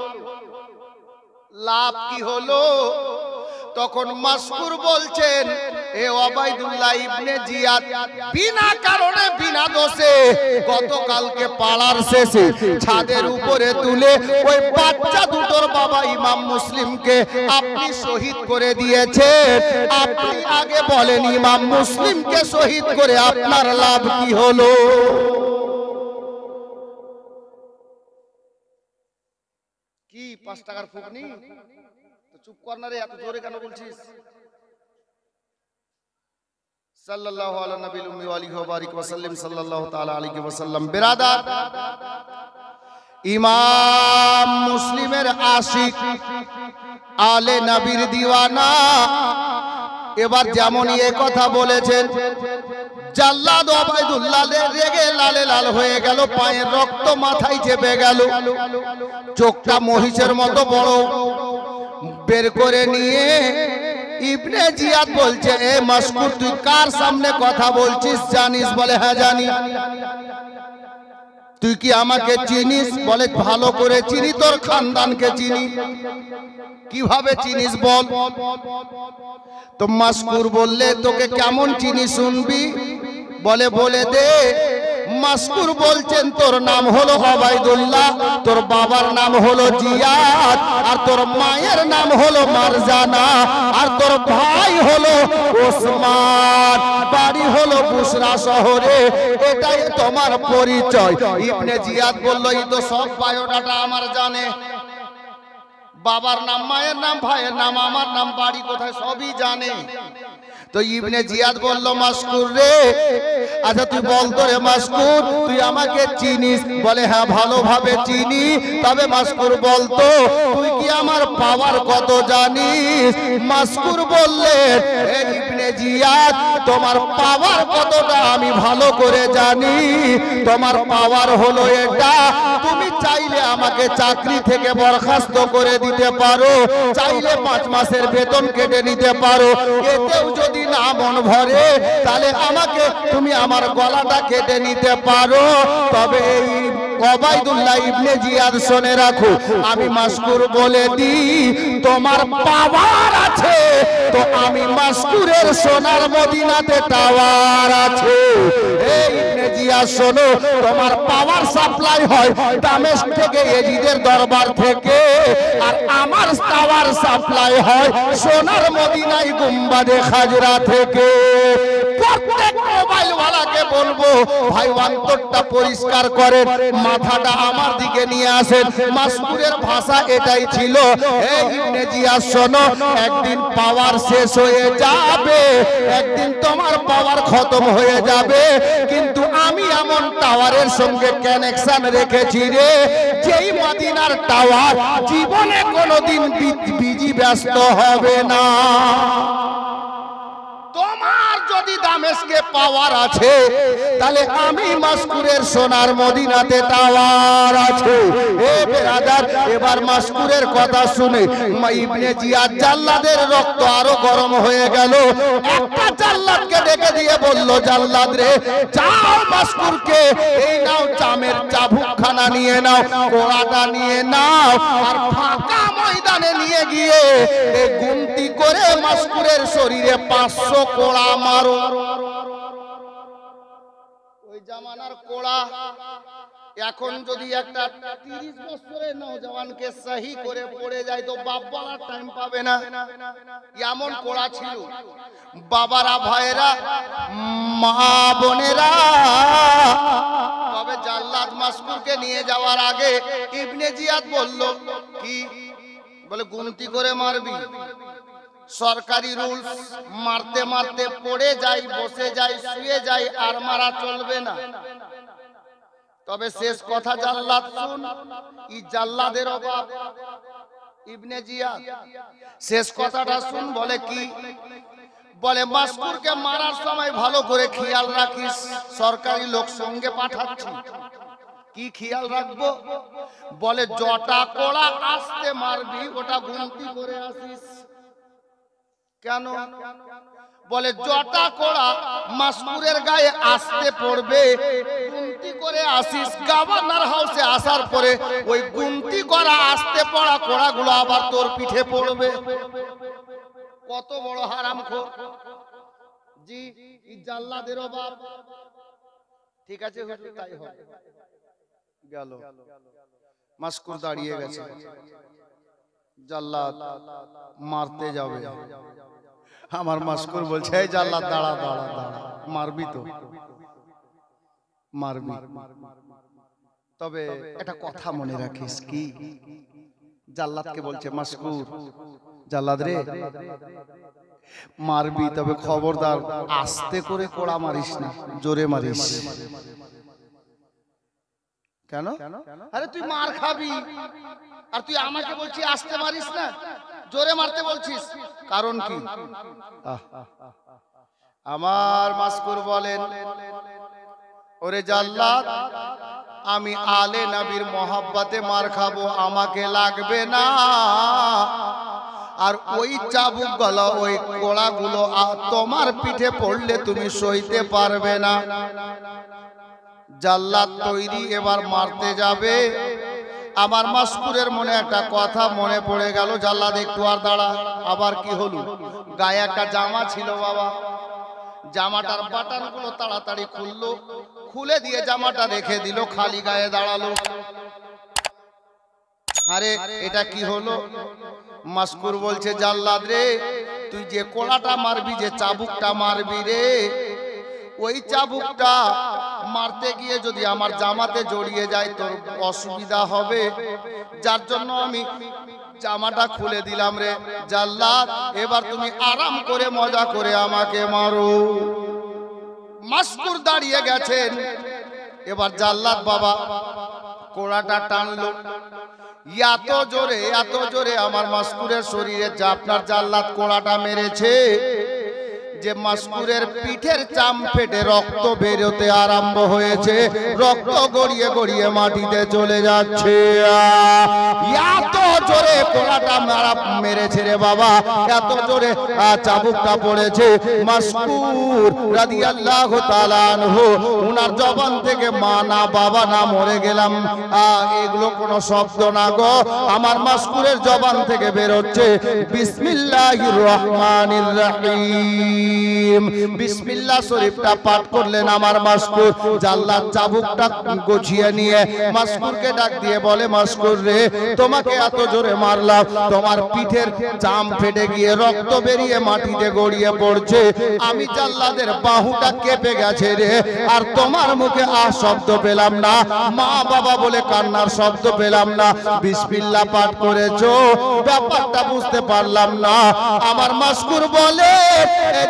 লাভ কি হলো? তখন মাসকুর বলছেন, এ ওবাইদুল্লাহ ইবনে জিয়াদ, বিনা কারণে বিনা দোষে গতকালকে পাড়ার শেষে ছাদের উপরে তুলে ওই বাচ্চা দুটোর বাবা ইমাম মুসলিমকে আপনি শহীদ করে দিয়েছেন। আপনি আগে বলেন, ইমাম মুসলিমকে শহীদ করে আপনার লাভ কি হলো? কি 5 টাকার ফুকনি? তো চুপ কর না রে, এত জোরে কেন বলছিস? সাল্লাল্লাহু আলা নবিল উম্মি ওয়া আলিহি ওয়া বারিক ওয়া সাল্লাম, সাল্লাল্লাহু তাআলা আলাইহি ওয়া সাল্লাম। বিরাদার, ইমাম মুসলিমের আশিক, আলে নবীর দিওয়ানা, এবার যেমনই এই কথা বলেছেন, জাল্লাদ ওবাইদুল্লাহ রেগে লালে লাল হয়ে গেল, পায়ের রক্ত মাথায় চেপে গেল, চোখটা মহিষের মতো বড় বের করে নিয়ে ইবনে জিয়াদ বলছে, এ মাসকুর, তুই কার সামনে কথা বলছিস জানিস? বলে হ্যাঁ জানি। তুই কি আমাকে চিনিস? বলে ভালো করে চিনি, তোর খানদানকে চিনি। কিভাবে চিনিস বল? তো মাসকুর বললে, তোকে কেমন চিনি শুনবি? বলে বলে দে। মাসকুর বলছেন, তোর নাম হলো ওবাইদুল্লাহ, তোর বাবার নাম হলো জিয়াদ, আর তোর মায়ের নাম হলো মারজানা, আর তোর ভাই হলো ওসমান, বাড়ি হলো বুসরা শহরে, এটাই তোমার পরিচয়। ইবনে জিয়াদ বলল, এই তো সব বায়োডাটা আমার জানে, বাবার নাম, মায়ের নাম, ভাইয়ের নাম, আমার নাম, বাড়ি কোথায়, সবই জানে। তো ইবনে জিয়াদ বলল, মাসকুর রে, আচ্ছা তুই বলতো রে মাসকুর, তুই আমাকে চিনিস? বলে হ্যাঁ ভালোভাবে চিনি। তবে মাসকুর বলতো, তুই কি আমার পাওয়ার কত জানিস? মাসকুর বললেন, হে ইবনে জিয়াদ, তোমার পাওয়ার কতটা আমি ভালো করে জানি। তোমার পাওয়ার হলো এটা, তুমি চাইলে আমাকে চাকরি থেকে বরখাস্ত করে দিতে পারো, চাইলে 5 মাসের বেতন কেটে নিতে পারো, এতেও যদি না মন ভরে তাহলে আমাকে তুমি আমার গলাটা কেটে নিতে পারো। তবে এই ওবাইদুল্লাহ ইবনে জিয়াদ, শুনে রাখো, আমি মাসকুর বলে দিই, তোমার পাওয়ার আছে তো আমি মাসকুরের সোনার মদিনাতে টাওয়ার আছে। এই ইবনে জিয়াদ শোনো, তোমার পাওয়ার সাপ্লাই হয় দামেস্ক থেকে, এজিদের দরবার থেকে, আর আমার টাওয়ার সাপ্লাই হয় সোনার মদিনায় গুম্বাদে খাজরা থেকে। প্রত্যেক মোবাইলওয়ালাকে বলবো, ভাই অন্তরটা পরিষ্কার করেন, মাথাটা আমার দিকে নিয়ে আসেন। মাসকুরের ভাষা এটাই ছিল, এই ইবনে জিয়াদ শোনো, একদিন পাওয়ার শেষ হয়ে যাবে, একদিন তোমার পাওয়ার খতম হয়ে যাবে, কিন্তু আমি এমন টাওয়ারের সঙ্গে কানেকশন রেখেছি রে, যেই মদিনার টাওয়ার জীবনে কোনোদিন বিজি ব্যস্ত হবে না। তোমার যদি দামেস্কে পাওয়ার আছে, তাহলে আমি মাসকুরের সোনার মদিনাতে টাওয়ার আছে। এ বেরাদার, এবার মাসকুরের কথা শুনে ইবনে জিয়াদ, জাল্লাদের রক্ত আরো গরম হয়ে গেল। একটা জাল্লাদকে ডেকে দিয়ে বলল, জাল্লাদ রে, যাও মাসকুরকে এই নাও চামের চাবুকখানা নিয়ে নাও, কোড়াটা নিয়ে নাও, আর ফাঁকা ময়দানে নিয়ে গিয়ে এই গুনতি করে মাসকুরের শরীরে 500 কোড়া মারো। ওই জামানার কোড়া এখন যদি একটা 30 বছরের নওজওয়ানকে সহি করে পড়ে যায় তো বাপ বলার টাইম পাবে না, এমন কোড়া ছিল। বাবারা, ভাইরা, মা বোনেরা, তবে জাল্লাদ মাসকুরকে নিয়ে যাওয়ার আগে ইবনে জিয়াদ বলল, কি বলে, গুনতি করে মারবি, সরকারি রুলস, মারতে মারতে পড়ে যাই, বসে যাই, শুয়ে যাই, আর মারা চলবে না। তবে শেষ কথা জাল্লাদ শুন, ই জাল্লাদের অভাব ইবনে জিয়াদ, শেষ কথাটা শুন। বলে কি? বলে মাসকুরকে মারার সময় ভালো করে খেয়াল রাখিস, সরকারি লোক সঙ্গে পাঠাচ্ছি। কি খেয়াল রাখবো? বলে জটা কোড়া আস্তে মারবি, ওটা গুনতি করে আসিস। কেন? বলে জটা কোড়া মাসকুরের গায়ে আসতে পড়বে, গুনতি করে আসিস। গভর্নর হাউসে আসার পরে ওই গুনতি করা আসতে পড়া কোড়াগুলো আবার তোর পিঠে পড়বে। কত বড় হারামখোর জি, এই জাল্লাদেরও বাপ। ঠিক আছে হুজুর, তাই হবে। গেল, মাসকুর দাঁড়িয়ে গেছে, জাল্লাদ মারতে যাবে। আমার মাসকুর বলছে, এই জাল্লাদ দাঁড়া দাঁড়া দাঁড়া, মারবি তো মারবি, তবে একটা কথা মনে রাখিস। কি? জাল্লাদকে বলছে মাসকুর, জাল্লাদ রে মারবি, তবে খবরদার আস্তে করে কোড়া মারিস না, জোরে মারিস। কেন? আরে তুই মার খাবি, আর তুই আমাকে বলছিস আস্তে মারিস না, জোরে মারতে বলছিস, কারণ কি? আমার মাসকুর বলেন, ওরে জাল্লাদ, আমি আলে নবীর মোহাব্বতে মার খাবো, আমাকে লাগবে না। আর ওই চাবুক গলা, ওই কোড়াগুলো তোমার পিঠে পড়লে তুমি সইতে পারবে না। জাল্লাদ তৈরি, এবার মারতে যাবে। আমার মাসকুরের মনে একটা কথা মনে পড়ে গেল, জাল্লাদ একটু আর দাঁড়া। আবার কি হলো? গায়ে একটা জামা ছিল বাবা, জামাটার বাটনগুলো তাড়াতাড়ি খুললো, খুলে দিয়ে জামাটা রেখে দিল, খালি গায়ে দাঁড়ালো। আরে এটা কি হলো? মাসকুর বলছে, জাল্লাদ রে, তুই যে কোড়াটা মারবি, যে চাবুকটা মারবি রে, ওই চাবুকটা মারতে গিয়ে যদি আমার জামাতে জড়িয়ে যায় তোর অসুবিধা হবে, যার জন্য আমি জামাটা খুলে দিলাম রে। জাল্লাদ, এবার তুমি আরাম করে মজা করে আমাকে মারো। মাসকুর দাঁড়িয়ে গেছেন। এবার জাল্লাদ বাবা কোড়াটা টানলো, এত জোরে আমার মাসকুরের শরীরে যা আপনার জাল্লাদ কোড়াটা মেরেছে, যে মাসকুরের পিঠের চাম ফেটে রক্ত বেরোতে আরম্ভ হয়েছে, রক্ত গড়িয়ে গড়িয়ে মাটিতে চলে যাচ্ছে। এত জোরে কোড়াটা মেরেছে রে বাবা, এত জোরে চাবুকটা পড়েছে। মাসকুর রাদিয়াল্লাহু তাআলা আনহু, উনার জবান থেকে মা না বাবা না মরে গেলাম এগুলো কোনো শব্দ না গো, আমার মাসকুরের জবান থেকে বেরোচ্ছে বিসমিল্লাহির রহমানির রহিম। বিসমিল্লাহ শরীফটা পাঠ করলেন আমার মাসকুর। জাল্লাদ চাবুকটা গুছিয়ে নিয়ে মাসকুরকে ডাক দিয়ে বলে, মাসকুর রে, তোমাকে এত জোরে মারলাম, তোমার পিঠের চাম ফেটে গিয়ে রক্ত বেরিয়ে মাটিতে গড়িয়ে পড়ছে, আমি জাল্লাদের বাহুটা কেঁপে গেছে রে, আর তোমার মুখে শব্দ পেলাম না, মা বাবা বলে কান্নার শব্দ পেলাম না, বিসমিল্লাহ পাঠ করেছো, ব্যাপারটা বুঝতে পারলাম না। আমার মাসকুর বলে,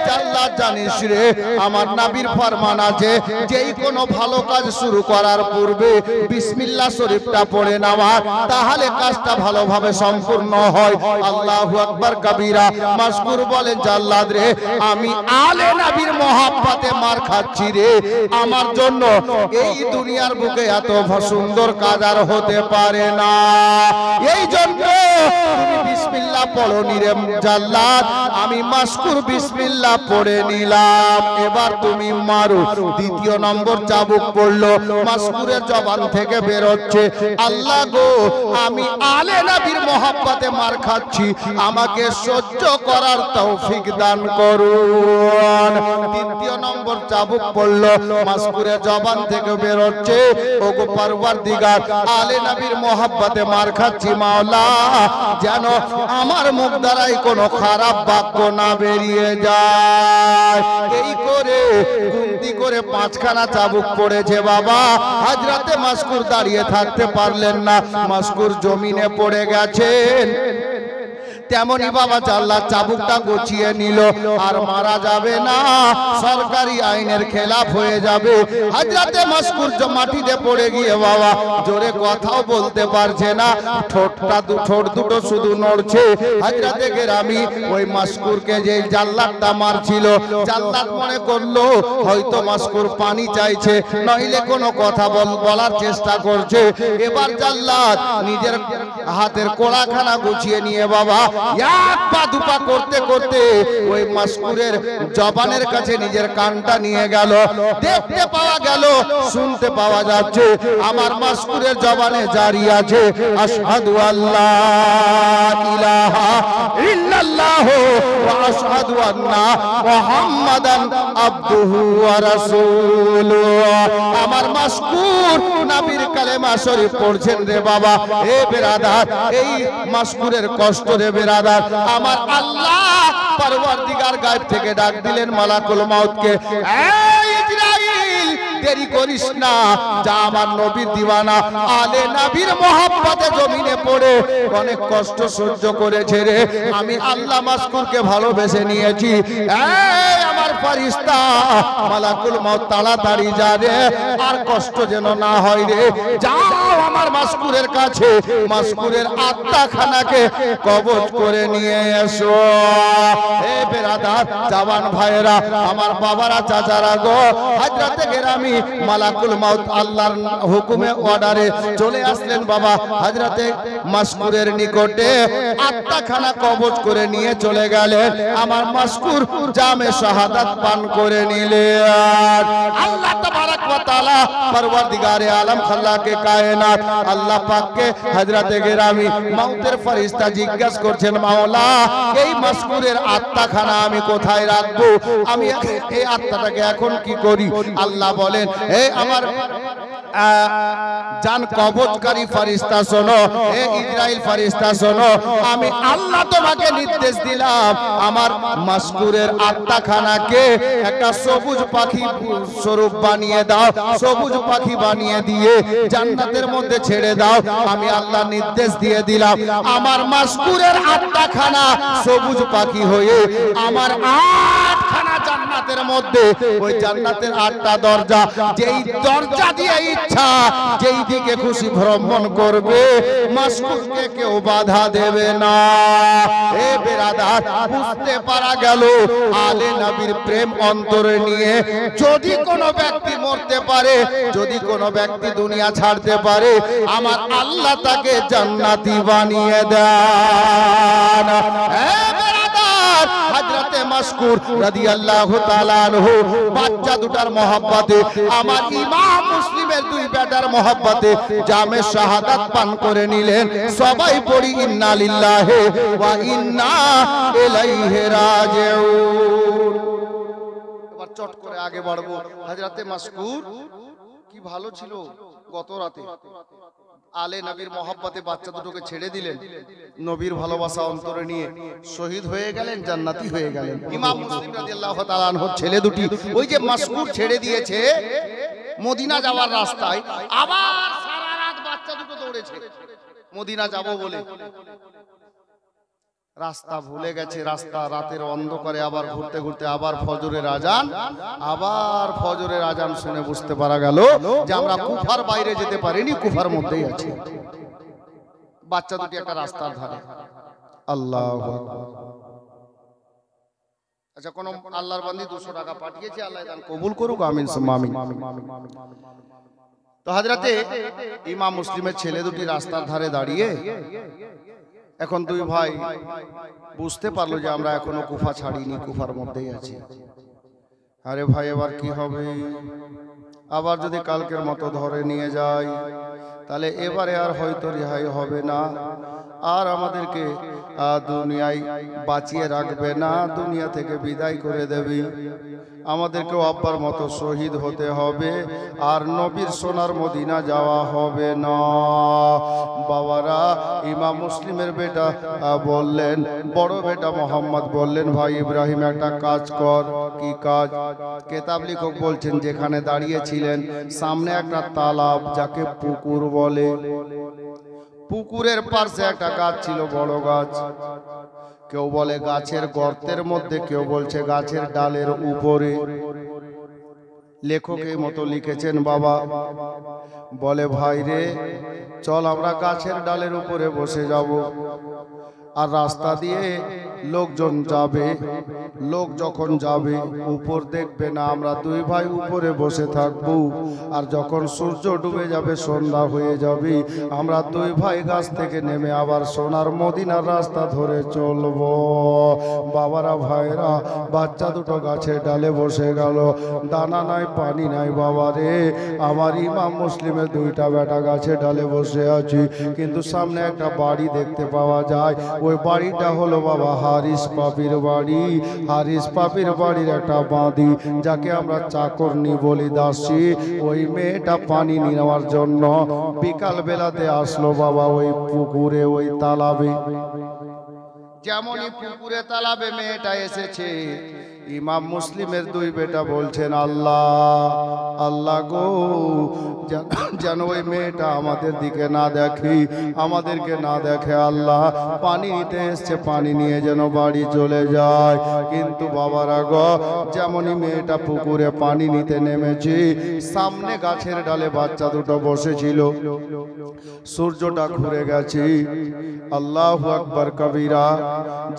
জাল্লাদ জানিস রে, আমার নবীর ফরমান আছে, যেই কোনো ভালো কাজ শুরু করার পূর্বে বিসমিল্লাহ শরীফটা পড়ে নেওয়া, তাহলে কাজটা ভালোভাবে সম্পূর্ণ হয়। আল্লাহু আকবার কবীরা। মাসকুর বলেন, জাল্লাদ রে, আমি আলে নবীর মহব্বতে মার খাচ্ছি রে, আমার জন্য এই দুনিয়ার বুকে এত সুন্দর কাজ আর হতে পারে না, এই জন্য তুমি বিসমিল্লাহ পড়নি রে জাল্লাদ। আমি মাসকুর বিসমিল্লাহ পড়ে নিলাম, এবার তুমি মারো। দ্বিতীয় নম্বর চাবুক পড়লো, মাসকুরের জবান থেকে বেরোচ্ছে, আল্লাহ গো, আমি আলে নবীর মহব্বতে মার খাচ্ছি, আমাকে সহ্য করার তৌফিক দান করুন। তৃতীয় নম্বর চাবুক পড়লো, মাসকুরের জবান থেকে বেরোচ্ছে, ওগো পরওয়ারদিগার, আলে নবীর মহব্বতে মার খাচ্ছি, মাওলা, যেন আমার মুখ দ্বারাই কোনো খারাপ বাক্য না বেরিয়ে যায়। এই করে গুনতি করে 5খানা চাবুক পড়েছে বাবা। হযরতে মাসকুর দাঁড়িয়ে থাকতে পারলেন না, মাসকুর জমিনে পড়ে গেছেন। তেমনি বাবা জাল্লাদ চাবুকটা গুছিয়ে নিল, আর মারা যাবে না, সরকারি আইনের খেলাফ হয়ে যাবে। হযরতে মাসকুর মাটিতে পড়ে গিয়ে বাবা জোরে কথাও বলতে পারছে না, ঠোঁট দুটো শুধু নড়ছে। হযরতে গেরামি ওই মাসকুরকে যে জাল্লাদটা মারছিল, জাল্লাদ মনে করলো হয়তো মাসকুর পানি চাইছে, নইলে কোনো কথা বলার চেষ্টা করছে। এবার জাল্লাদ নিজের হাতের কোড়াখানা গুছিয়ে নিয়ে বাবা এক পা দুপা করতে করতে ওই মাসকুরের জবানের কাছে নিজের কানটা নিয়ে গেল। দেখতে পাওয়া গেল, শুনতে পাওয়া যাচ্ছে আমার মাসকুরের জবানে জারি আছে আশহাদু আল্লা ইলাহা ইল্লাল্লাহু ওয়া আশহাদু আন্না মুহাম্মাদান আবদুহু ওয়া রাসূলুহু। আমার মাসকুর নবীর কালেমা শরীফ পড়ছেন রে বাবা। এ বেরাদার, এই মাসকুরের কষ্ট রে বেরাদার। আমার আল্লাহ পরওয়ারদিগার গায়েব থেকে ডাক দিলেন মালাকুল মউতকে, এই ইসরাইল দেরি করিস না, যা আমার নবীর দিওয়ানা আলে নবীর মহব্বতে জমিনে পড়ে অনেক কষ্ট সহ্য করেছে রে, আমি আল্লাহ মাসকুরকে ভালোবেসে নিয়েছি। এই আমার ফেরেশতা মালাকুল মউত তাড়াতাড়ি যা রে, আর কষ্ট যেন না হয় রে। যাও আমার মাসকুরের কাছে, মাসকুরের আত্মাখানাকে কবজ করে নিয়ে এসো। এ বেরাদার, জওয়ান ভাইরা, আমার বাবারা, চাচারা গো, হযরতে গেরামি মালাকুল মউত আল্লাহর হুকুমে অর্ডারে চলে আসলেন বাবা হযরতে মাসকুরের নিকটে। আত্মাখানা কবজ করে নিয়ে চলে গেলেন। আমার মাসকুর জামে শাহাদাত পান করে নিলেন। আল্লাহ তাবারক ওয়া তাআলা পরওয়ারদিগারে আলম খাল্লাকে কায়নাত আল্লাহ পাককে হযরতে গেরামি মউতের ফেরেশতা জিজ্ঞাসা করছেন, মাওলা এই মাসকুরের আত্মাখানা আমি কোথায় রাখবো? আমি এই আত্মাটাকে এখন কি করি? আল্লাহ বলেন, হে আমার জান কবজকারী ফেরেশতা শোনো, হে ইসরাইল ফেরেশতা শোনো, আমি আল্লাহ তোমাকে নির্দেশ দিলাম আমার মাসকুরের আত্মাখানাকে একটা সবুজ পাখি স্বরূপ বানিয়ে দাও, সবুজ পাখি বানিয়ে দিয়ে জান্নাতের মধ্যে ছেড়ে দাও। আমি আল্লাহ নির্দেশ দিয়ে দিলাম আমার মাসকুরের আত্মাখানা সবুজ পাখি হয়ে আমার আটখানা জান্নাতের মধ্যে, ওই জান্নাতের আটটা দরজা, যেই দরজা দিয়ে ইচ্ছা যেই দিকে খুশি ভ্রমণ করবে, মাসকুরকে কেউ বাধা দেবে না। এ বেরাদার, বুঝতে পারা গেল আলে নবীর প্রেম অন্তরে নিয়ে যদি কোনো ব্যক্তি মরতে পারে, যদি কোনো ব্যক্তি দুনিয়া ছাড়তে পারে, আমার আল্লাহ তাকে জান্নাতি বানিয়ে দেন। হযরতে মাসকুর রাদিয়াল্লাহু তাআলা আনহু বাচ্চা দুটার মহব্বতে, আমার ইমাম মুসলিমের দুই বেটার মহব্বতে জামে শাহাদাত পান করে নিলেন। সবাই পড়ি ইন্না লিল্লাহি ওয়া ইন্না ইলাইহি রাজিউন। এবার চট করে আগে বাড়বো। হযরতে মাসকুর কি ভালো ছিল, গত রাতে আলে নবীর মহব্বতে বাচ্চা দুটোকে ছেড়ে দিলেন, নবীর ভালোবাসা অন্তরে নিয়ে শহীদ হয়ে গেলেন, জান্নাতি হয়ে গেলেন। ইমাম মুসলিম রাদিয়াল্লাহু তাআলা আনহুর ছেলে দুটি ওই যে মাসকুর ছেড়ে দিয়েছে মদিনা যাওয়ার রাস্তায়, আবার সারা রাত বাচ্চা দুটো দৌড়েছে মদিনা যাব বলে। রাস্তা ভুলে গেছে, রাস্তা রাতের অন্ধকারে আবার ঘুরতে ঘুরতে আবার ফজরের আজান, আবার ফজরের আজান শুনে বুঝতে পারা গেল যে আমরা কুফার বাইরে যেতে পারিনি, কুফার মধ্যেই আছি। বাচ্চা দুটি একটা রাস্তার ধারে। আল্লাহু আকবার। আচ্ছা, কোন আল্লাহর বান্দি 200 টাকা পাঠিয়েছে, আল্লাহ দান কবুল করুক, আমিন সুম্মা আমিন। তো হযরতে ইমাম মুসলিমের ছেলে দুটি রাস্তার ধারে দাঁড়িয়ে, এখন দুই ভাই বুঝতে পারলো যে আমরা এখনো কুফা ছাড়িনি, কুফার মধ্যেই আছি। আরে ভাই, এবার কি হবে? আবার যদি কালকের মতো ধরে নিয়ে যায়, তাহলে এবারে আর হয়তো রেহাই হবে না, আর আমাদেরকে দুনিয়ায় বাঁচিয়ে রাখবে না, দুনিয়া থেকে বিদায় করে দেবে। আমাদেরকেও আব্বার মতো শহীদ হতে হবে, আর নবীর সোনার মদিনা যাওয়া হবে না। বাবারা, ইমাম মুসলিমের বেটা বললেন, বড় বেটা মোহাম্মদ বললেন, ভাই ইব্রাহিম একটা কাজ কর। কি কাজ? কেতাব লেখক বলছেন যেখানে দাঁড়িয়েছিলেন সামনে একটা তালাব, যাকে পুকুর বলে, পুকুরের পাশে একটা গাছ ছিল, বড় গাছ। কেউ বলে গাছের গর্তের মধ্যে, কেউ বলছে গাছের ডালের উপরে। লেখক এই মতো লিখেছেন বাবা। বলে, ভাই রে, চল আমরা গাছের ডালের উপরে বসে যাব। আর রাস্তা দিয়ে লোকজন যাবে, লোক যখন যাবে উপর দেখবে না, আমরা দুই ভাই উপরে বসে থাকবো। আর যখন সূর্য ডুবে যাবে, সন্ধ্যা হয়ে যাবে, আমরা দুই ভাই গাছ থেকে নেমে আবার সোনার মদিনার রাস্তা ধরে চলবো। বাবারা ভাইরা, বাচ্চা দুটো গাছের ডালে বসে গেল, দানা নাই পানি নাই। বাবা রে, আমার ইমাম মুসলিমের দুইটা বেটা গাছের ডালে বসে আছি, কিন্তু সামনে একটা বাড়ি দেখতে পাওয়া যায়। ওই বাড়িটা হলো বাবা হারিস পাপির বাড়ি। হারিস পাপির বাড়ির একটা বাঁধি, যাকে আমরা চাকরনি বলি, দাসী, ওই মেয়েটা পানি নেওয়ার জন্য বিকাল বেলাতে আসলো বাবা ওই পুকুরে, ওই তালাবে। যেমনই পুকুরে তালাবে মেয়েটা এসেছে, ইমাম মুসলিমের দুই বেটা বলছেন, আল্লাহ আল্লাহ গো, যেন ওই মেয়েটা আমাদের দিকে না দেখে, আমাদেরকে না দেখে। আল্লাহ, পানি নিতে এসছে, পানি নিয়ে যেন বাড়ি চলে যায়। কিন্তু বাবারা গো, যেমনই মেয়েটা পুকুরে পানি নিতে নেমেছে, সামনে গাছের ডালে বাচ্চা দুটো বসেছিল। সূর্যটা ঘুরে গেছে, আল্লাহু আকবার কবিরা।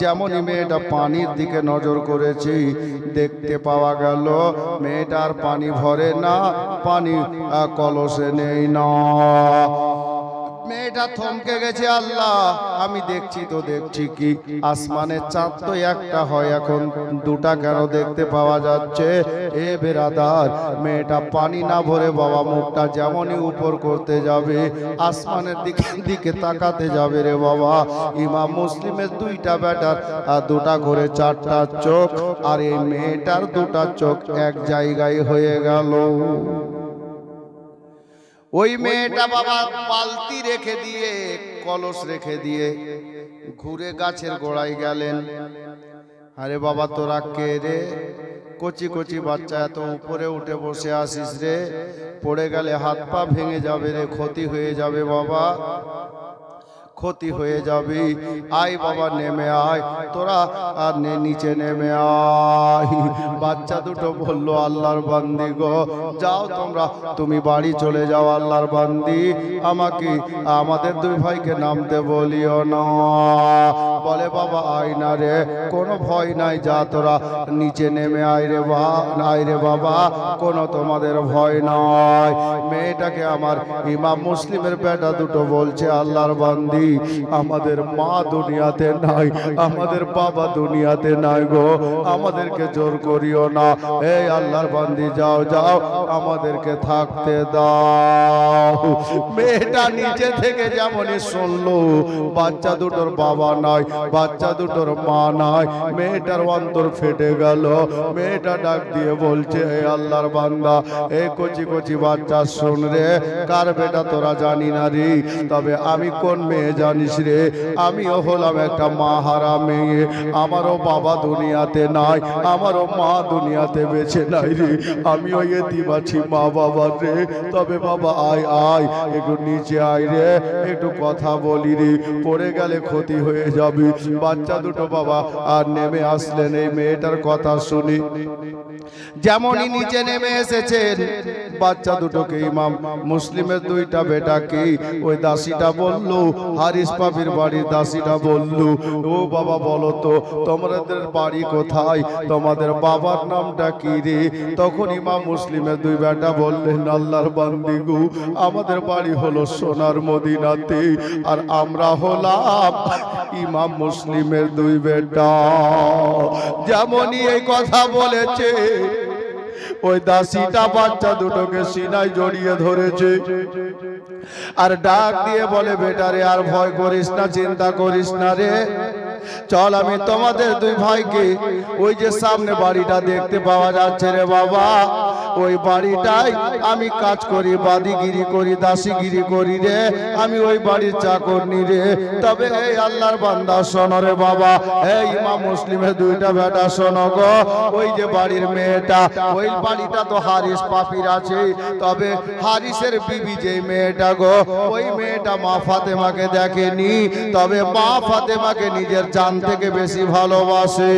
যেমনই মেয়েটা পানির দিকে নজর করেছে, দেখতে পাওয়া গেল মেয়েটার পানি ভরে না, পানি কলসে নেই না। মেয়েটা থমকে গেছে। আল্লাহ, আমি দেখছি তো দেখছি কি, আসমানের চাঁদ তো একটা হয়, এখন দুটা কেন দেখতে পাওয়া যাচ্ছে? এ বেরাদার, মেয়েটা পানি না ভরে বাবা মুখটা যেমনই উপর করতে যাবে, আসমানের দিকে তাকাতে যাবে রে বাবা, ইমাম মুসলিমের দুইটা বেটার দুটা করে চারটা চোখ, আর এই মেয়েটার দুটা চোখ এক জায়গায় হয়ে গেল। ওই মেয়েটা বাবা বালতি রেখে দিয়ে, কলস রেখে দিয়ে ঘুরে গাছের গোড়ায় গেলেন। আরে বাবা, তোরা কে রে? কচি কচি বাচ্চা, এত উপরে উঠে বসে আসিস রে? পড়ে গেলে হাত পা ভেঙে যাবে রে, ক্ষতি হয়ে যাবে বাবা, ক্ষতি হয়ে যাবে। আয় বাবা, নেমে আয়, তোরা আর নিচে নেমে আয়। বাচ্চা দুটো বললো, আল্লাহর বান্দি গো, যাও তোমরা, তুমি বাড়ি চলে যাও। আল্লাহর বান্দি, আমাকে আমাদের দুই ভাইকে নামতে বলিও না। বলে বাবা, আয় না রে, কোনো ভয় নাই, যা তোরা নিচে নেমে আয় রে আয় রে বাবা, কোনো তোমাদের ভয় নাই। মেয়েটাকে আমার ইমাম মুসলিমের বেটা দুটো বলছে, আল্লাহর বান্দি, আমাদের মা দুনিয়াতে নাই, আমাদের বাবা দুনিয়াতে নাই গো, আমাদেরকে জোর করিও না। এই আল্লাহর বান্দি, যাও যাও, আমাদেরকে থাকতে দাও। মেয়েটা নিচে থেকে যেমনই শুনলো বাচ্চা দুটোর বাবা নাই, বাচ্চা দুটোর মা নাই, মেয়েটার অন্তর ফেটে গেল। মেয়েটা ডাক দিয়ে বলছে, হে আল্লাহর বান্দা, এই কচি কচি বাচ্চা, শুন রে, কার বেটা তোরা জানি না রে, তবে আমি কোন মেয়ে জানিস রে? আমিও হলাম একটা মা হারা মেয়ে, আমারও বাবা দুনিয়াতে নাই, আমারও মা দুনিয়াতে বেঁচে নাই রে, আমিও এতিম আছি মা বাবার রে। তবে বাবা, আয় আয়, একটু নিচে আয় রে, একটু কথা বলি রে, পড়ে গেলে ক্ষতি হয়ে যাবে। বাচ্চা দুটো বাবা আর নেমে আসলেন এই মেয়েটার কথা শুনি। যেমনই নিচে নেমে এসেছেন, বাচ্চা দুটোকে ইমাম মুসলিমের দুইটা বেটাকে ওই দাসীটা বলল, হারিস পাপির বাড়ির দাসীটা বলল, ও বাবা বলো তো, তোমাদের বাড়ি কোথায়, তোমাদের বাবার নামটা কি রে? তখন ইমাম মুসলিমের দুই বেটা বললেন, আল্লাহর বান্দি গো, আমাদের বাড়ি হলো সোনার মদিনাতে, আর আমরা হলাম ইমাম মুসলিমের দুই বেটা। যেমনই এই কথা বলেছে, ওই দাসীটা বাচ্চা দুটোকে সিনায় জড়িয়ে ধরেছে, আর ডাক দিয়ে বলে, বেটারে আর ভয় করিস না, চিন্তা করিস না রে, চল আমি তোমাদের দুই ভাইকে, ওই যে সামনে বাড়িটা দেখতে পাওয়া যাচ্ছে রে বাবা, ওই বাড়িটাই আমি কাজ করি, বাদিগিরি করি, দাসীগিরি করি রে, আমি ওই বাড়ির চাকরনি রে। তবে এই আল্লাহর বান্দা, শোনো রে বাবা, এই ইমাম মুসলিমের দুইটা বেটা শোনো গো, ওই যে বাড়ির মেয়েটা, ওই বাড়িটা তো হারিস পাপির আছে, তবে হারিসের বিবি যে মেয়েটা গো, ওই মেয়েটা মা ফাতেমাকে দেখেনি, তবে মা ফাতেমাকে নিজের জান থেকে বেশি ভালোবাসে।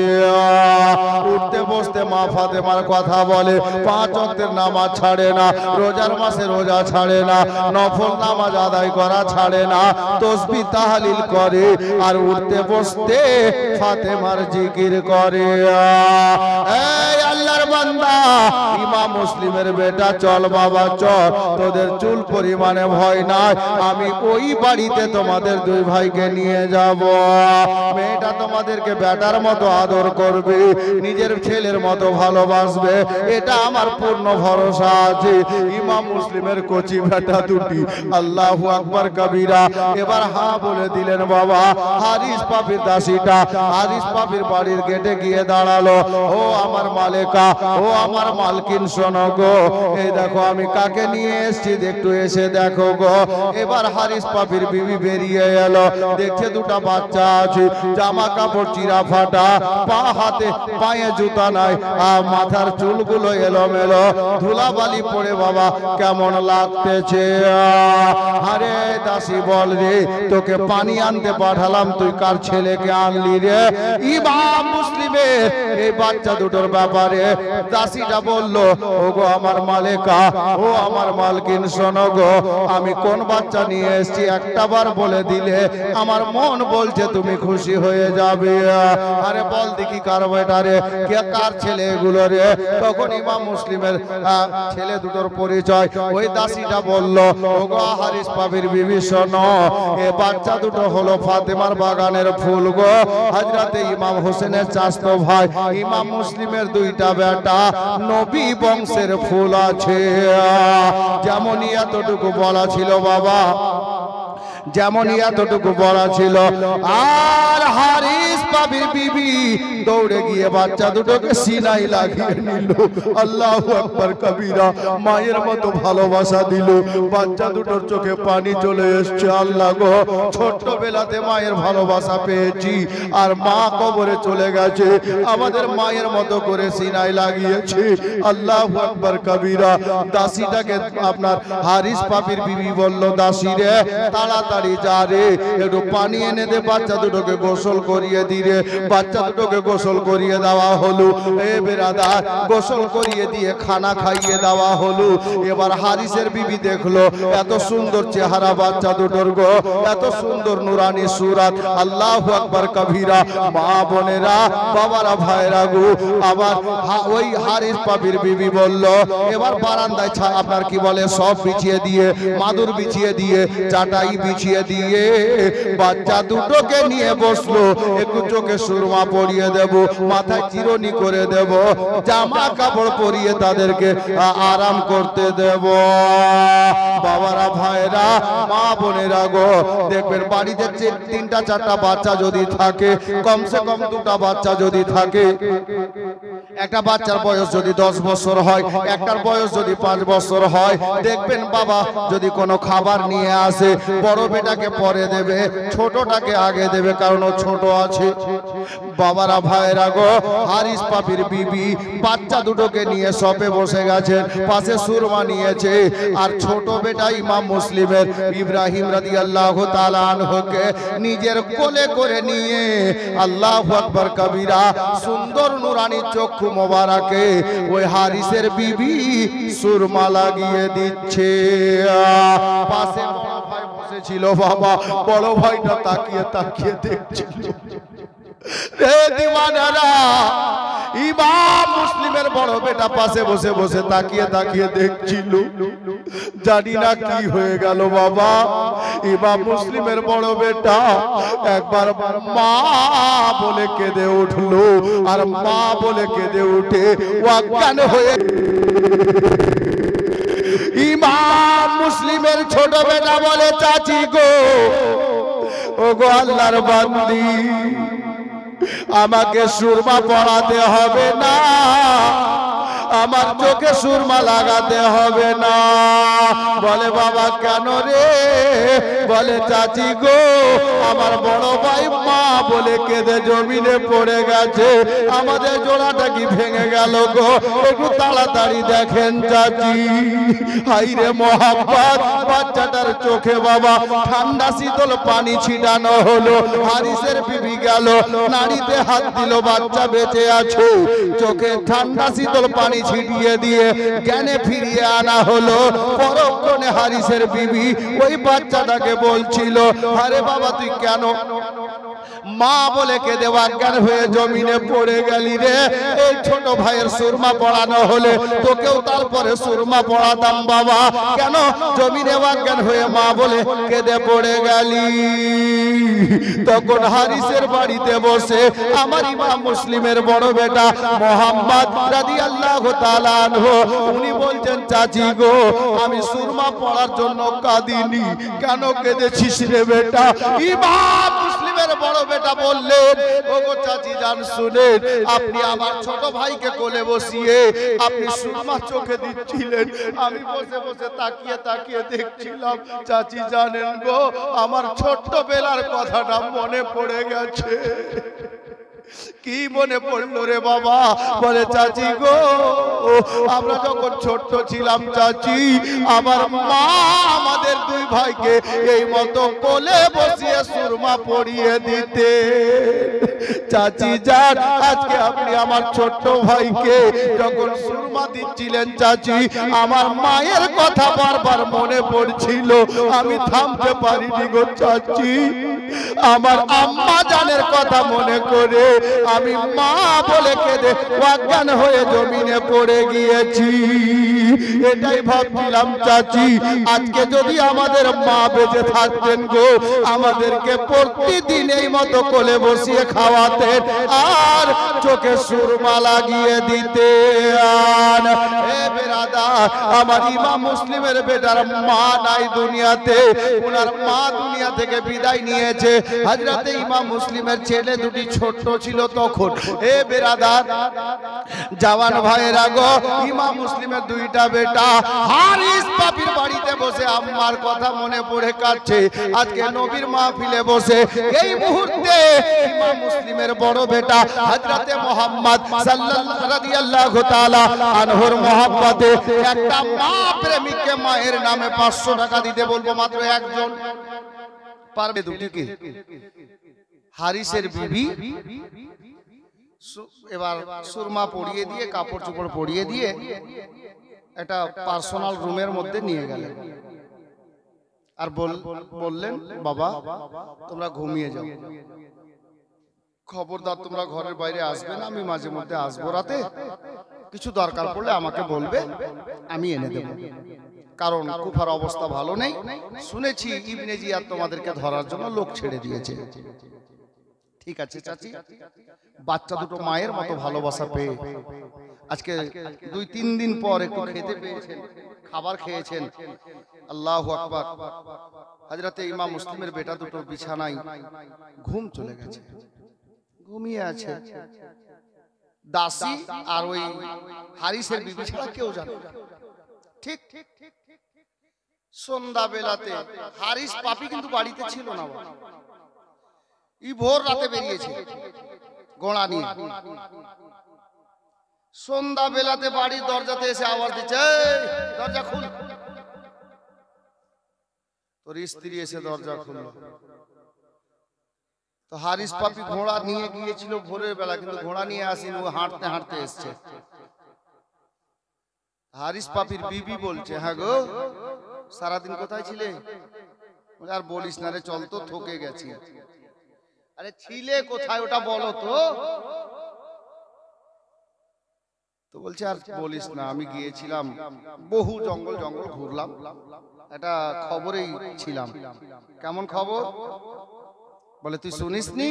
উঠতে বসতে মা ফাতেমার কথা বলে, 5 ওয়াক্তের নামাজ ছাড়ে না, রোজার মাসে রোজা ছাড়ে না, নফল নামাজ আদায় করা ছাড়ে না, তাসবিহ তাহলিল করে আর উঠতে বসতে ফাতেমার জিকির করে। এই আল্লাহর বান্দা, ইমাম মুসলিমের বেটা, চল বাবা চল, তোদের চুল পরিমাণে ভয় নাই, আমি ওই বাড়িতে তোমাদের দুই ভাইকে নিয়ে যাব। মেয়েটা তোমাদেরকে বেটার মতো আদর করবে, নিজের ছেলের মতো ভালোবাসবে, এটা আমার পূর্ণ ভরসা আছে। ইমাম মুসলিমের কচি বেটা দুটি আল্লাহু আকবার কবিরা এবার হা বলে দিলেন। বাবা হারিস পাপির দাসীটা হারিস পাপির বাড়ির গেটে গিয়ে দাঁড়ালো। ও আমার মালিকা, ও আমার মালকিন, শোনো গো, এই দেখো আমি কাকে নিয়ে এসেছি, একটু এসে দেখো গো। এবার হারিস পাপির বিবি বেরিয়ে এলো, দেখছে দুটা বাচ্চা আছে, জামা কাপড় চিরা ফাটা, পা হাতে পায়ে জুতা নাই, আর মাথার চুলগুলো এলোমেলো, ধুলাবালি পড়ে বাবা কেমন লাগতেছে। আরে দাসী বল রে, তোকে পানি আনতে পাঠালাম, তুই কার ছেলেকে আনলি রে? ইমাম মুসলিমের এই বাচ্চা দুটোর ব্যাপারে দাসীটা বলল, ও গো আমার মালিকা, ও আমার মালকিন, শোনো গো, আমি কোন বাচ্চা নিয়ে এসেছি একটা বার বলে দিলে আমার মন বলছে তুমি খুশি হয়ে যাবে। আরে বল দেখি কার বেটা রে, কে কার ছেলে এগুলো রে? তখন ইমাম মুসলিমের ছেলে দুটোর পরিচয় ওই দাসীটা বলল, ও গো হারিস পাপির বিবি, শোনো, এ বাচ্চা দুটো হলো ফাতেমার বাগানের ফুল গো, হযরতে ইমাম হোসেনের চাচতো ভাই। ইমাম মুসলিমের দুইটা বেটা নবী বংশের ফুল আছে। যেমনই এতটুকু বলা ছিল বাবা, যেমনই এতটুকু বলা ছিল, আর হারিস পাপির বিবি দৌড়ে গিয়ে বাচ্চা দুটোকে সিনাই লাগিয়ে নিল। আল্লাহু আকবার কবিরা, মায়ের মতো ভালোবাসা দিল, বাচ্চা দুটোর চোখে পানি চলে এসছে। আল্লাহ গো, ছোট্টবেলাতে মায়ের ভালোবাসা পেয়েছি, আর মা কবরে চলে গেছে, আমাদের মায়ের মতো করে সিনাই লাগিয়েছে। আল্লাহু আকবার কবিরা। দাসীটাকে আপনার হারিস পাপির বিবি বলল, দাসী রে, তাড়াতাড়ি যা রে, একটু পানি এনে দে, বাচ্চা দুটোকে গোসল করিয়ে দি রে। বাচ্চা দুটোকে গোসল করিয়ে দেওয়া হলো। এ বেরাদার, গোসল করিয়ে দিয়ে খানা খাইয়ে দেওয়া হলো। এবার হারিসের বিবি দেখলো এত সুন্দর চেহারা বাচ্চা দুটোর গো, এত সুন্দর নুরানি সুরাত। আল্লাহু আকবার কবিরা। মা বোনেরা, বাবারা, ভাইরা গো, আবার ওই হারিস পাপির বিবি বলল, এবার বারান্দায় আপনার কি বলে সব বিছিয়ে দিয়ে, মাদুর বিছিয়ে দিয়ে, চাটাই বিছিয়ে দিয়ে বাচ্চা দুটোকে নিয়ে বসলো। একটু চোখে সুরমা পরিয়ে দেব, মাথায় চিরনি করে দেব, জামা কাপড় পরিয়ে তাদেরকে আরাম করতে দেব। বাবারা, ভাইরা, মা বোনেরা গো, দেখবেন বাড়িতে তিনটা চারটা বাচ্চা যদি থাকে, কমসে কম দুটা বাচ্চা যদি থাকে, একটা বাচ্চার বয়স যদি 10 বছর হয়, একটার বয়স যদি 5 বছর হয়, দেখবেন বাবা যদি কোনো খাবার নিয়ে আসে, বড় বেটাকে পরে দেবে, ছোটটাকে আগে দেবে, কারণ ও ছোট আছে। বাবারা, ভাইরা গো, হারিস পাপির বিবি বাচ্চা দুটোকে নিয়ে শপে বসে গেছেন, পাশে সুরমা নিয়েছে, আর ছোট বেটা ইমাম মুসলিমের ইব্রাহিম রাদিয়াল্লাহু তাআলা আনহুকে নিজের কোলে করে নিয়ে আল্লাহু আকবার কবিরা সুন্দর নুরানি চক্ষু মোবারকে ওই হারিসের বিবি সুরমা লাগিয়ে দিচ্ছে। পাশে বড় ভাই বসেছিল বাবা, বড় ভাইটা তাকিয়ে তাকিয়ে দেখছিল। রে দিওয়ানারা, ইমাম মুসলিমের বড় বেটা পাশে বসে বসে তাকিয়ে তাকিয়ে দেখছিল। জানি না কি হয়ে গেল বাবা, ইমাম মুসলিমের বড় বেটা একবার মা বলে কেঁদে উঠলো, আর মা বলে কেঁদে উঠে অজ্ঞান হয়ে ইমাম মুসলিমের ছোট বেটা বলে, চাচি গো, ও গো আল্লাহর বান্দি, আমাকে সুরমা পড়াতে হবে না, আমার চোখে সুরমা লাগাতে হবে না। বলে বাবা কেন রে? বলে চাচি গো, আমার বড় ভাই মা বলে কেঁদে জমিনে পড়ে গেছে, আমাদের জোড়াটা কি ভেঙে গেল গো, একটু তাড়াতাড়ি দেখেন চাচি। হাই রে মোহাব্বত, বাচ্চাটার চোখে বাবা ঠান্ডা শীতল পানি ছিটানো হলো। হারিসের বিবি গেল, নাড়িতে হাত দিল, বাচ্চা বেঁচে আছে, চোখে ঠান্ডা শীতল পানি ছিটিয়ে দিয়ে জ্ঞানে ফিরিয়ে আনা হলো। পরক্ষণে হারিসের বিবি ওই বাচ্চাটাকে বলছিল, আরে বাবা তুই কেন মা বলে কেঁদে অজ্ঞান হয়ে জমিনে পড়ে গেলি রে? এই ছোট ভাইয়ের সুরমা পড়ানো হলে তোকেও তারপরে সুরমা পড়াতাম বাবা, কেন জমিনে অজ্ঞান হয়ে মা বলে কেঁদে পড়ে গেলি? তখন হারিসের বাড়িতে বসে আমার ইমাম মুসলিমের বড় বেটা মোহাম্মদ রাদিয়াল্লাহু তাআলা আনহু উনি বলছেন, চাচি গো আমি সুরমা পড়ার জন্য কাঁদিনি, কেন কেঁদেছিস রে বেটা? ইমাম মুসলিমের বড় বেটা বললেন, ওগো চাচি জান শুনেন, আপনি আমার ছোট ভাইকে কোলে বসিয়ে আপনি সুরমা চোখে দিচ্ছিলেন, আমি বসে বসে তাকিয়ে তাকিয়ে দেখছিলাম। চাচি জানেন গো আমার ছোট্ট বেলার কথাটা মনে পড়ে গেছে। কি মনে পড়লো রে বাবা? বলে চাচি গো আমরা যখন ছোট্ট ছিলাম চাচি, আমার মা আমাদের দুই ভাইকে এই মতো কোলে বসিয়ে সুরমা পড়িয়ে দিতে। চাচি যান আজকে আপনি আমার ছোট্ট ভাইকে যখন সুরমা দিচ্ছিলেন চাচি, আমার মায়ের কথা বারবার মনে পড়ছিল, আমি থামতে পারিনি গো চাচি। আমার আম্মা জানের কথা মনে করে আমি মা বলে কেঁদে অজ্ঞান হয়ে জমিনে পড়ে গিয়েছি। এটাই ভাবছিলাম চাচি, আজকে যদি আমাদের মা বেঁচে থাকতেন গো, আমাদেরকে প্রতিদিন এই মতো কোলে বসিয়ে খাওয়াতেন আর চোখে সুরমা লাগিয়ে দিতেন। হে বেরাদার, আমার ইমাম মুসলিমের বেটার মা নাই দুনিয়াতে, ওনার মা দুনিয়া থেকে বিদায় নিয়েছে। হযরতে ইমাম মুসলিমের ছেলে দুটি ছোট ছিল তখন। হে বেরাদার জওয়ান ভাইয়েরা গো, ইমাম মুসলিমের দুইটা বেটা হারিস পাপির বাড়িতে বসে আম্মার কথা মনে পড়ে কাঁদছে। আজকে নবীর মাহফিলে বসে এই মুহূর্তে ইমাম মুসলিমের বড় বেটা হযরতে মুহাম্মদ সাল্লাল্লাহু রাদিয়াল্লাহু তাআলা আনহুর মহব্বতে একটা মা প্রেমিককে মায়ের নামে 500 টাকা দিতে বলবো, মাত্র একজন পারবে? দুটিকে হারিসের বিবি এবার সুরমা পরিয়ে দিয়ে কাপড় চোপড় পরিয়ে দিয়ে একটা পার্সোনাল রুমের মধ্যে নিয়ে গেলেন আর বললেন, বাবা তোমরা ঘুমিয়ে যাও, খবরদার তোমরা ঘরের বাইরে আসবে না, আমি মাঝে মধ্যে আসবো রাতে, কিছু দরকার পড়লে আমাকে বলবে, আমি এনে দেব, কারণ কুফার অবস্থা ভালো নেই, শুনেছি ইবনে জিয়াদ তোমাদেরকে ধরার জন্য লোক ছেড়ে দিয়েছে। ঠিক আছে চাচি। বাচ্চা দুটো মায়ের মতো ভালোবাসা পেয়ে আজকে 2-3 দিন পর একটু খেতে পেয়েছেন, খাবার খেয়েছেন। আল্লাহু আকবার। হযরতে ইমাম মুসলিমের বেটা দুটো বিছানায় ঘুম চলে গেছে, ঘুমিয়ে আছে। দাসী আর ওই হারিসের বিবি ছাড়া কেউ জানে না। ঠিক সন্ধ্যা বেলাতে হারিস পাপি কিন্তু বাড়িতে ছিল না, ই ভোর রাতে বেরিয়েছে ঘোড়া নিয়ে। সন্ধ্যা বেলাতে বাড়ির দরজাতে এসে আওয়াজ দিচ্ছে, দরজা খুল। তোর স্ত্রী এসে দরজা খুলল। তো হারিস পাপি ঘোড়া নিয়ে গিয়েছিল ভোরের বেলা, কিন্তু ঘোড়া নিয়ে আসেনি, ও হাঁটতে হাঁটতে এসছে। হারিস পাপির বিবি বলছে, হ্যাঁ গো সারাদিন কোথায় ছিলে? আর বলিস না রে, চল তো থকে গেছি। আরে ছিলে কোথায় ওটা বলো তো। তো বলছে আর বলিস না, আমি গিয়েছিলাম বহু জঙ্গল জঙ্গল ঘুরলাম, এটা খবরেই ছিলাম। কেমন খবর? বলে তুই শুনিসনি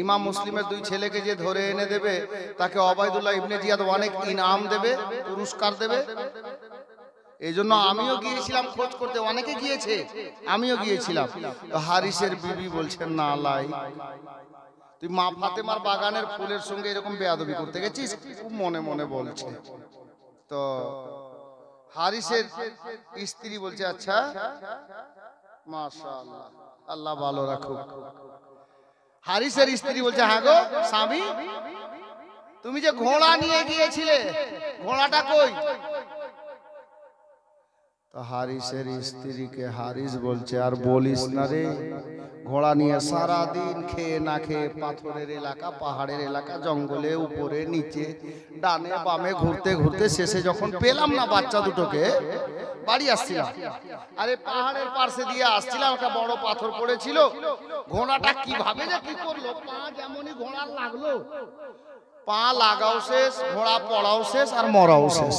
ইমাম মুসলিমের 2 ছেলেকে যে ধরে এনে দেবে তাকে ওবায়দুল্লাহ ইবনে জিয়াদ অনেক ইনাম দেবে, পুরস্কার দেবে। এই জন্য আমিও গিয়েছিলাম খোঁজ করতে, অনেকে গিয়েছে, আমিও গিয়েছিলাম। তো হারিসের বিবি বলছেন, না লাই, তুই মা ফাতেমার বাগানের ফুলের সঙ্গে এরকম বেয়াদবি করতে গেছিস? খুব মনে মনে বলছে। তো হারিসের স্ত্রী বলছে, আচ্ছা মাশাআল্লাহ, আল্লাহ ভালো রাখুক। হারিসের স্ত্রী বলছে, হ্যাঁ গো স্বামী, তুমি যে ঘোড়া নিয়ে গিয়েছিলে, ঘোড়াটা কই? তো হারিসের স্ত্রীকে হারিস বলছে, আর বলিস না রে, ঘোড়া নিয়ে সারা দিন খেয়ে না খেয়ে পাথরের এলাকা, পাহাড়ের এলাকা, জঙ্গলে উপরে নিচে ডানে বামে ঘুরতে ঘুরতে শেষে যখন পেলাম না বাচ্চা দুটোকে, বাড়ি আসছিলাম, আরে পাহাড়ের পাশে দিয়ে আসছিলাম, একটা বড় পাথর পড়েছিল, ঘোড়াটা কিভাবে যে কি করলো, পা যেমনই ঘোড়ার লাগলো, পা লাগাও শেষ, ঘোড়া পড়াও শেষ, আর মরাও শেষ।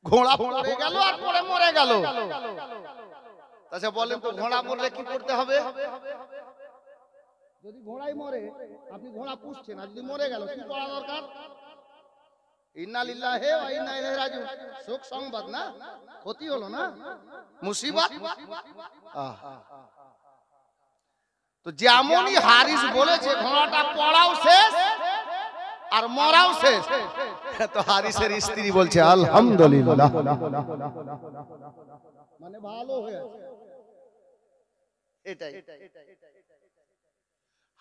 ঘোড়া পড়ে গেল আর পরে মরে গেল। আচ্ছা বলেন তো, ঘোড়া মরলে কি করতে হবে? যদি ঘোড়াই মরে, আপনি ঘোড়া পুষছেন, আর যদি মরে গেল কি করা দরকার? ইন্না লিল্লাহি ওয়া ইন্না ইলাইহি রাজিউন। শোক সংবাদ না, ক্ষতি হলো না, মুসিবত। তো যেমনই হারিস বলেছে ঘোড়াটা পড়াও শেষ আর মরাও শেষ, তো হারিসের স্ত্রী বলছে আলহামদুলিল্লাহ, মানে ভালো হয়েছে। এটাই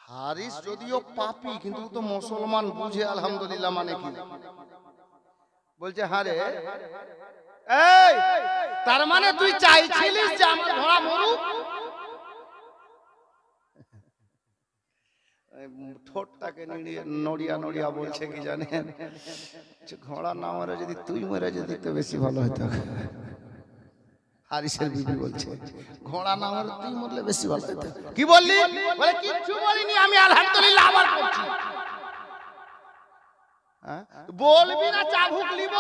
হারিস যদিও পাপী, কিন্তু তো মুসলমান, বুঝে আলহামদুলিল্লাহ মানে কি। বলছে হারে, এই তার মানে তুই চাইছিলিস যে আমার ঘোড়া মরুক? ঠোঁটটাকে নড়িয়া নড়িয়া বলছে কি জানেন, ঘোড়া না মরে যদি তুই মরে যেতি তো বেশি ভালো হতো। হারিসের বিবি বলছে ঘোড়া না মরে তুই মরলে বেশি ভালো হতো। কি বললি? বলে কিচ্ছু বলিনি আমি, আলহামদুলিল্লাহ আবার বলছি। বলবি না চাবুক নিব?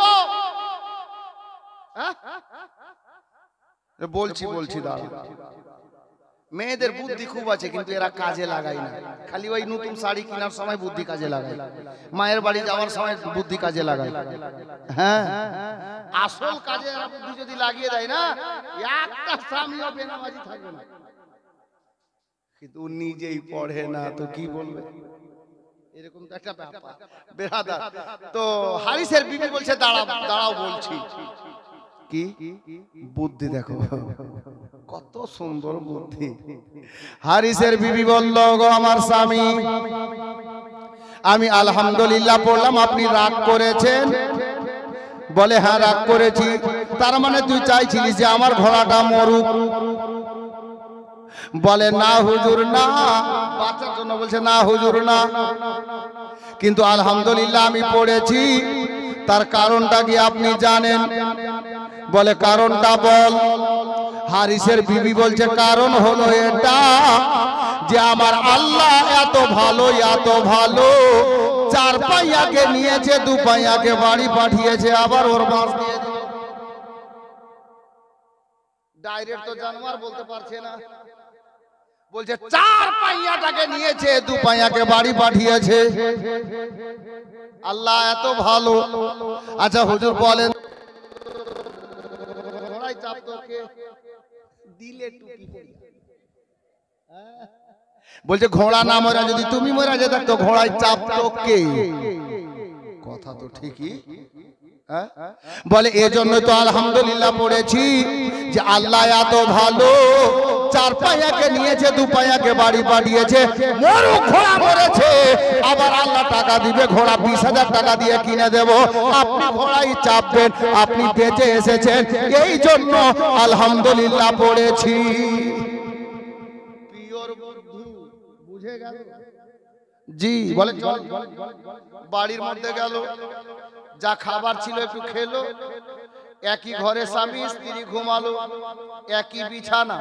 বলছি দাঁড়া। মেয়েদের বুদ্ধি খুব আছে, কিন্তু এরা কাজে লাগায় না। খালি ওই নতুন শাড়ি কেনার সময় বুদ্ধি কাজে লাগায়, মায়ের বাড়ি যাওয়ার সময় বুদ্ধি কাজে লাগায়। হ্যাঁ, আসল কাজে এরা বুদ্ধি যদি লাগিয়ে দেয় না, একটা স্বামীও বেনামাজি থাকবে না। কিন্তু নিজেই পড়ে না, তো কি বলবে? এরকম তো একটা ব্যাপার বেরাদার। তো হারিসের বিবি বলছে দাঁড়াও বলছি। কি বুদ্ধি দেখো, কত সুন্দর বুদ্ধি। হারিসের বিবি বলল, গো আমার স্বামী, আমি আলহামদুলিল্লাহ পড়লাম, আপনি রাগ করেছেন? বলে হ্যাঁ রাগ করেছি। তার মানে তুই চাইছিলিস যে আমার ঘোড়াটা মরুক? বলে না হুজুর না, বাচ্চার জন্য বলছে না হুজুর না, কিন্তু আলহামদুলিল্লাহ আমি পড়েছি। তার কারণটা কি আপনি জানেন? বলে কারণটা বল। হারিসের বিবি বলছে কারণ হলো এটা যে আমার আল্লাহ এত ভালো, এত ভালো, 4 পাইয়াকে নিয়েছে, 2 পাইয়াকে বাড়ি পাঠিয়েছে, আবার ওর মাছ দিয়ে দিল। ডাইরেক্ট তো জানোয়ার বলতে পারছে না, বলছে 4 পাইয়াটাকে নিয়েছে, 2 পাইয়াকে বাড়ি পাঠিয়েছে। আল্লাহ এত ভালো। আচ্ছা হুজুর বলেন, ঘোড়ায় চাপতো কে? দিলে টুপি পরি। বলছে ঘোড়া না মরা যদি তুমি মরা যেত, তো ঘোড়ায় চাপতো কে? কথা তো ঠিকই। বলে এজন্য তো আলহামদুলিল্লাহ পড়েছি যে আল্লাহ এত ভালো, 4 পাইয়াকে নিয়েছে, 2 পাইয়াকে বাড়ি পাঠিয়েছে। মরুক, ঘোড়া মরেছে, আবার আল্লাহ টাকা দিবে, ঘোড়া 20,000 টাকা দিয়ে কিনে দেব, আপনি ঘোড়াই চাপবেন, আপনি বেঁচে এসেছেন, এই জন্য আলহামদুলিল্লাহ পড়েছি। পিওর বুদ্ধু বুঝে গেল? জি। বলে চল, বাড়ির মধ্যে গেল, যা খাবার ছিল একটু খেলো, একই ঘরে স্বামী স্ত্রী ঘুমালো, একই বিছানা,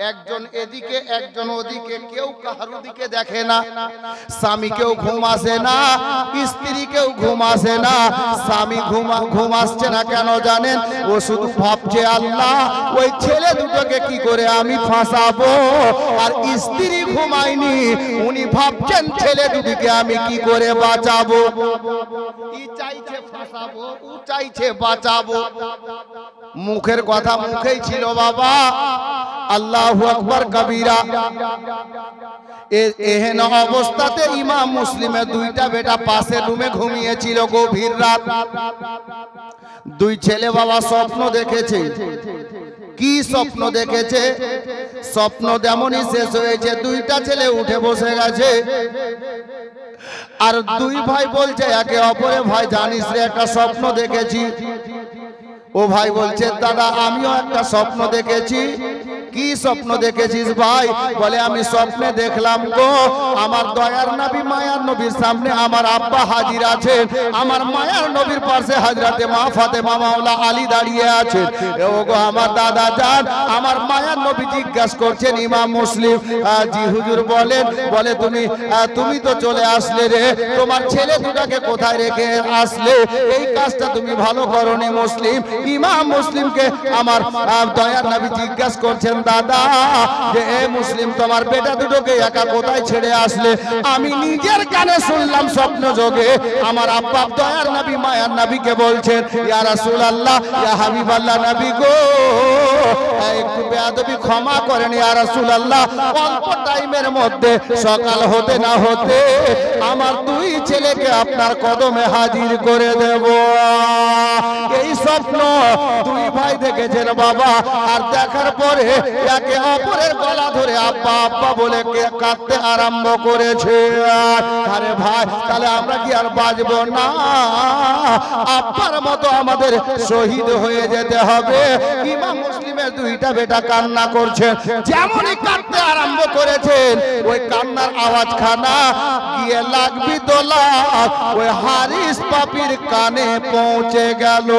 একজন এদিকে একজন ওদিকে, কেউ কারোর দিকে দেখে না। স্বামীকেও ঘুম আসে না, স্ত্রীকেও ঘুম আসে না। স্বামী ঘুম আসছে না কেন জানেন? ও শুধু ভাবছে আল্লাহ ওই ছেলে দুটোকে কি করে আমি ফাঁসাবো। আর স্ত্রী ঘুমায়নি, উনি ভাবছেন ছেলে দুটিকে আমি কি করে বাঁচাবো। ই চাইছে ফাঁসাবো, ও চাইছে বাঁচাবো। মুখের কথা মুখেই ছিল বাবা। আল্লাহু আকবার কবীরা। এহেন অবস্থাতে ইমাম মুসলিমের 2টা বেটা পাশের রুমে ঘুমিয়েছিল গভীর রাত। 2 ছেলে বাবা স্বপ্ন দেখেছে। কি স্বপ্ন দেখেছে? স্বপ্ন তেমনই শেষ হয়েছে, 2টা ছেলে উঠে বসে গেছে। আর 2 ভাই বলছে একে অপরে, ভাই জানিস রে একটা স্বপ্ন দেখেছি। ও ভাই বলছে দাদা আমিও একটা স্বপ্ন দেখেছি। কি স্বপ্ন দেখেছিস ভাই? বলে আমি স্বপ্নে দেখলাম গো আমার দয়ার নবী মায়ার নবীর সামনে আমার আব্বা হাজির আছেন, আমার মায়ার নবীর পাশে হযরতে মা ফাতেমা মাওলা আলী দাঁড়িয়ে আছেন। ও গো আমার দাদা জান, আমার মায়ার নবী জিজ্ঞাসা করছেন ইমাম মুসলিম, জি হুজুর বলেন। বলে তুমি তো চলে আসলে রে, তোমার ছেলে দুটাকে কোথায় রেখে আসলে? এই কাজটা তুমি ভালো করনি মুসলিম। ইমাম মুসলিমকে আমার দয়ার নবী জিজ্ঞাসা করছেন দাদা যে এ মুসলিম তোমার বেটা দুটোকে একা কোথায় ছেড়ে আসলে? আমি নিজের কানে শুনলাম স্বপ্ন যোগে আমার আব্বা দয়ার নবী মায়ার নবীকে বলছেন ইয়া রাসূলুল্লাহ ইয়া হাবিবাল্লাহ নবী গো একটু বেয়াদবি ক্ষমা করেন ইয়া রাসূলুল্লাহ, অল্প টাইমের মধ্যে সকাল হতে না হতে আমার দুই ছেলেকে আপনার কদমে হাজির করে দেব। এই স্বপ্ন দুই ভাই দেখেছেন বাবা, আর দেখার পরে একে অপরের গলা ধরে আব্বা আব্বা বলে কাঁদতে আরম্ভ করেছে। আরে ভাই তাহলে আমরা কি আর বাঁচবো না? আব্বার মতো আমাদের শহীদ হয়ে যেতে হবে। ইমাম মুসলিমের দুইটা বেটা কান্না করছেন, যেমনই কাঁদতে আরম্ভ করেছেন ওই কান্নার আওয়াজ খানা গিয়ে লাগবি দোলা ওই হারিস পাপির কানে পৌঁছে গেল।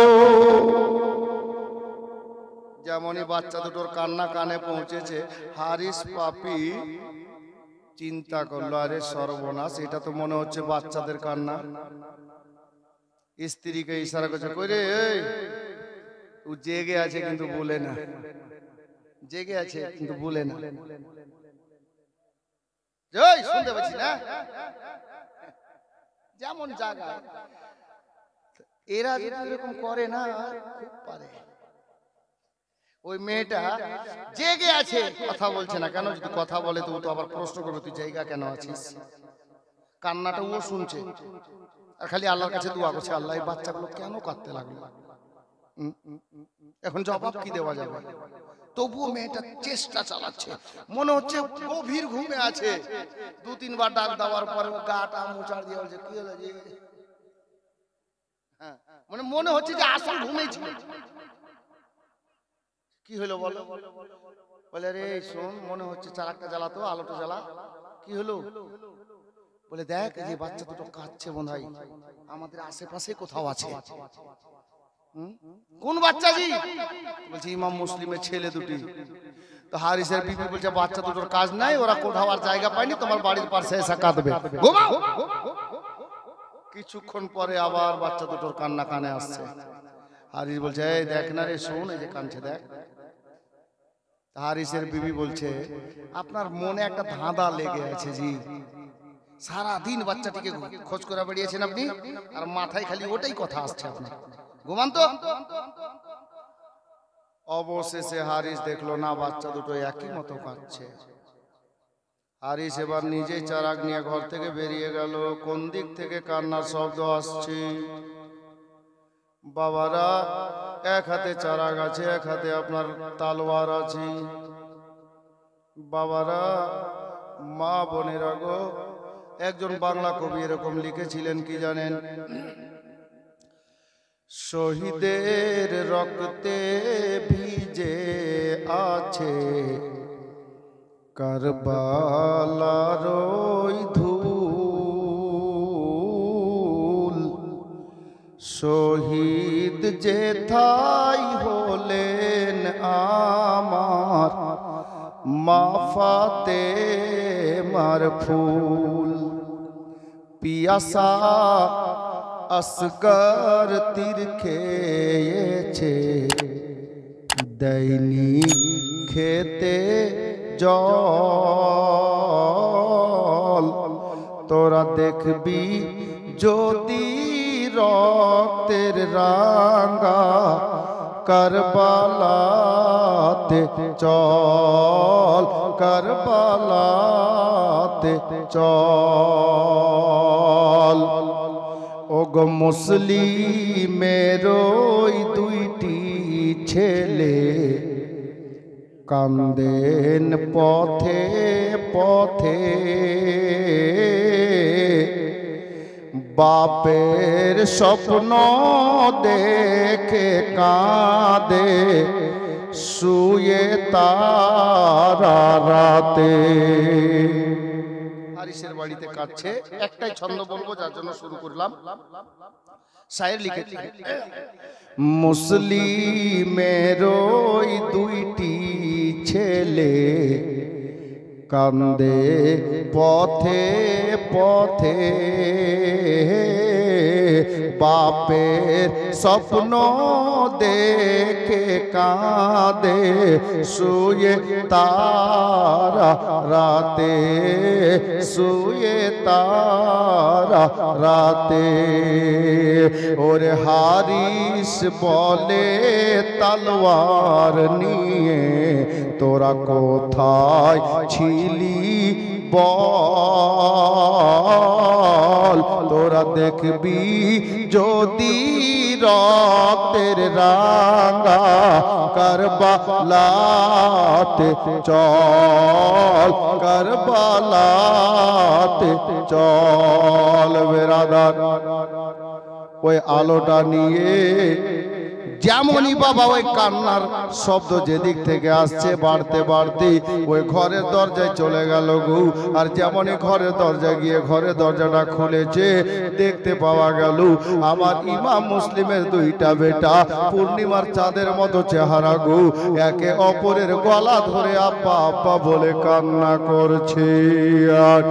যেমনই বাচ্চা দুটোর কান্না কানে পৌঁছেছে, হারিস পাপি চিন্তা করলো আরে সর্বনাশ, এটা তো মনে হচ্ছে বাচ্চাদের কান্না। স্ত্রীকে ইশারা করছে কইরে ও জেগে আছে কিন্তু বলে না, জেগে আছে কিন্তু বলে না। এই শুনতে পাচ্ছি না যেমন জায়গা এরা যদি এরকম করে না খুব পারে। ওই মেয়েটা জেগে আছে কথা বলছে না কেন? যদি কথা বলে তো ও তো আবার প্রশ্ন করবে তুই জায়গা কেন আছিস। কান্নাটা ও শুনছে আর খালি আল্লাহর কাছে দোয়া করছে আল্লাহ এই বাচ্চাগুলো কেন কাঁদতে লাগলো, এখন জবাব কি দেওয়া যাবে? তবুও মেয়েটা চেষ্টা চালাচ্ছে, মনে হচ্ছে গভীর ঘুমে আছে। দু তিনবার ডাক দেওয়ার পরে গাটা মোচাড় দিয়ে বলছে কি হলো যে, হ্যাঁ মানে মনে হচ্ছে যে আসল ঘুমেছিল। কি হলো বলো? বলে রে শোন মনে হচ্ছে চারাকটা জ্বালাতো, আলোটা জ্বালা। কি হলো? বলে দেখ যে বাচ্চা দুটো কাঁদছে মনে হয় আমাদের আশেপাশে কোথাও আছে। কোন বাচ্চা জি? বলছে ইমাম মুসলিমের ছেলে দুটি। তো হারিসের বিবি বলছে বাচ্চা দুটোর কাজ নাই, ওরা কোথাও আর জায়গা পায়নি, তোমার বাড়ির পাশে এসে কাঁদবে, ঘুমাও। কিছুক্ষণ পরে আবার বাচ্চা দুটোর কান্না কানে আসছে। হারিস বলছে এই দেখ না রে শোন এই যে কাঁদছে দেখ। হারিসের বিবি বলছে আপনার মনে একটা ধাঁধা লেগে আছে জি, সারাদিন বাচ্চাটিকে খোঁজ করে বেরিয়েছেন আপনি আর মাথায় খালি ওটাই কথা আসছে আপনার, ঘুমান তো। অবশেষে হারিস দেখলো না বাচ্চা দুটো একই মতো কাঁদছে। হারিস এবার নিজেই চারাক নিয়ে ঘর থেকে বেরিয়ে গেল। কোন দিক থেকে কান্নার শব্দ আসছে? বাবারা এক হাতে চারাক আছে, এক হাতে আপনার তালোয়ার আছে। বাবারা মা বোনেরা গো, একজন বাংলা কবি এরকম লিখেছিলেন কি জানেন? শহীদের রক্তে ভিজে আছে কারবালার ওই ধূল, শহীদ যেথায় হলেন আমার মা ফাতেমার ফুল, পিয়াসা আসগর তীর খেয়েছে দৈনিক খেতে জল, তোরা দেখবি যদি রক্তের রাঙ্গা কারবালাতে চল, কারবালাতে চল। ওগো মুসলিমের ওই দুইটি ছেলে কান্দেন পথে পথে, বাপের স্বপ্ন দেখে কাঁদে শুয়ে তারা রাতে। হারিসের বাড়িতে কাঁদছে। একটাই ছন্দ বলবো, যার জন্য শুরু করলাম। শায়ের লিখেছে, মুসলিমের ওই দুইটি ছেলে কান্দে পথে পথে, বাপের স্বপ্ন দেখে কাঁদে শুয়ে তারা রাতে, শুয়ে তারা রাতে। ওরে হারিস বলে তলোয়ার নিয়ে তোরা কোথায় ছিলি বল, তোরা দেখবি যদি রক্তের রাঙা কারবালাতে চল, কারবালাতে চল। বেরাদার ওই আলোটা নিয়ে যেমনই বাবা ওই কান্নার শব্দ যেদিক থেকে আসছে বাড়তে বাড়তে ওই ঘরের দরজায় চলে গেল গো। আর যেমনই ঘরের দরজায় গিয়ে ঘরের দরজাটা খুলেছে, দেখতে পাওয়া গেল আমার ইমাম মুসলিমের দুইটা বেটা পূর্ণিমার চাঁদের মতো চেহারা গো, একে অপরের গলা ধরে আব্বা আব্বা বলে কান্না করছে। আর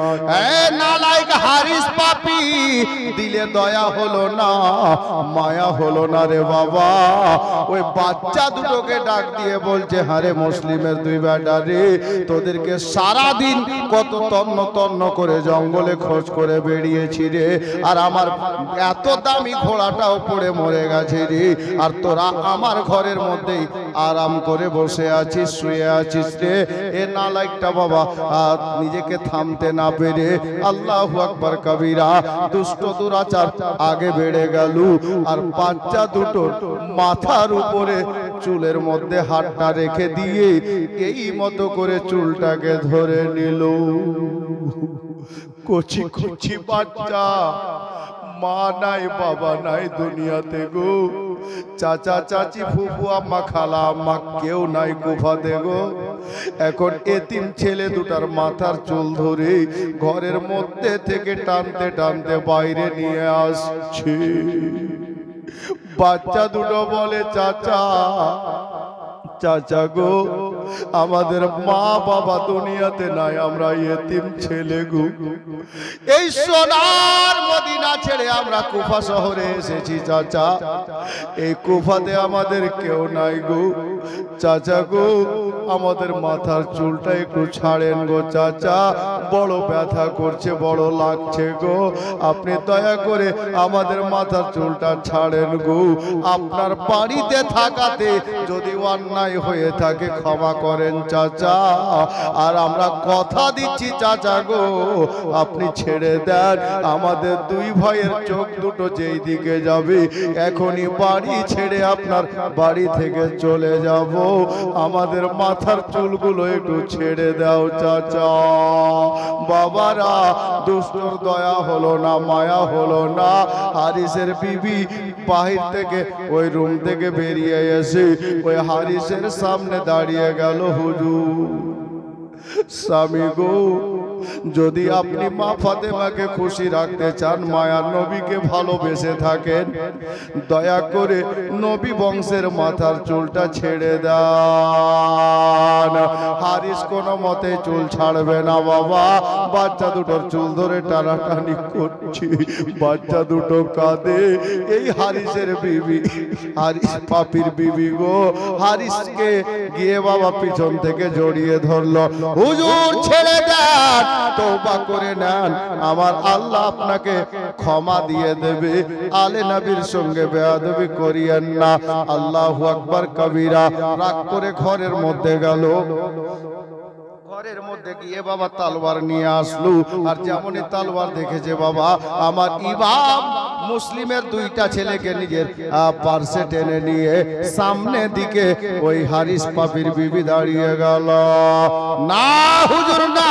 নালায়েক হারিস পাপী, দিলে দয়া হলো না, মায়া হলো না রে বাবা। ওই বাচ্চা দুটোকে ডাক দিয়ে বলছে, হারে মুসলিমের দুই বেটা রে, তোদেরকে সারা দিন কত তন্ন তন্ন করে জঙ্গলে খোঁজ করে বেরিয়েছি রে, আর আমার এত দামি ঘোড়াটাও পড়ে মরে গেছে রে, আর তোরা আমার ঘরের মধ্যেই আরাম করে বসে আছিস, শুয়ে আছিস রে। এ নালায়েকটা বাবা নিজেকে থামতে না পেরে আল্লাহু আকবার কবিরা, দুষ্ট দুরাচার আগে বেড়ে গেল। আর বাচ্চা দুটোর মাথার উপরে চুলের মধ্যে হাতটা রেখে দিয়ে এই মতো করে চুলটাকে ধরে নিল। কচি কচি বাচ্চা, মা নাই বাবা নাই দুনিয়াতে গো, চাচা চাচি ফুফু আম্মা খালা আম্মা কেউ নাই কুফাতে গো। এখন এতিম ছেলে দুটার মাথার চুল ধরে ঘরের মধ্যে থেকে টানতে টানতে বাইরে নিয়ে আসছে। বাচ্চা দুটো বলে, চাচা চাচা গো, আমাদের মা বাবা দুনিয়াতে নাই, আমরা এতিম ছেলে গো। এই সোনার মদিনা ছেড়ে আমরা কুফা শহরে এসেছি চাচা, এই কুফাতে আমাদের কেউ নাই গো। চাচা গো, আমাদের মাথার চুলটা একটু ছাড়েন গো চাচা, বড় ব্যথা করছে, বড় লাগছে গো, আপনি দয়া করে আমাদের মাথার চুলটা ছাড়েন গো। আপনার বাড়িতে থাকাতে যদি অন্যায় হয়ে থাকে ক্ষমা করেন চাচা, আর আমরা কথা দিচ্ছি চাচা গো, আপনি ছেড়ে দেন, আমাদের দুই ভাইয়ের চোখ দুটো যেই দিকে যাবে এখনই বাড়ি ছেড়ে আপনার বাড়ি থেকে চলে যাব, আমাদের মাথার চুলগুলো একটু ছেড়ে দাও চাচা। বাবারা, দুষ্টর দয়া হলো না, মায়া হলো না। হারিসের বিবি বাহির থেকে ওই রুম থেকে বেরিয়ে এসে ওই হারিসের সামনে দাঁড়িয়ে গেল। হুজুর স্বামী গো, যদি আপনি মা ফাতেমাকে খুশি রাখতে চান, মায়ার নবীকে ভালোবেসে থাকেন, দয়া করে নবী বংশের মাথার চুলটা ছেড়ে দেন। হারিস কোনো মতে চুল ছাড়বে না বাবা, বাচ্চা দুটোর চুল ধরে টানাটানি করছে, বাচ্চা দুটো কাঁদে। এই হারিসের বিবি, হারিস পাপির বিবি গো, হারিসকে গিয়ে বাবা পিছন থেকে জড়িয়ে ধরলো। হুজুর ছেড়ে দেন, তওবা করে নেন, আমার আল্লাহ আপনাকে ক্ষমা দিয়ে দেবে, আলে নবীর সঙ্গে বেয়াদবি করিয়েন না। আল্লাহু আকবার কবিরা। রাগ করে ঘরের মধ্যে গেল। ঘরের মধ্যে গিয়ে বাবা তলোয়ার নিয়ে আসলো। আর যেমনই তলোয়ার দেখেছে বাবা, আমার ইমাম মুসলিমের দুইটা ছেলেকে নিজের পার্সে টেনে নিয়ে সামনে দিকে ওই হারিস পাপির বিবি দাঁড়িয়ে গেল। না হুজুর না,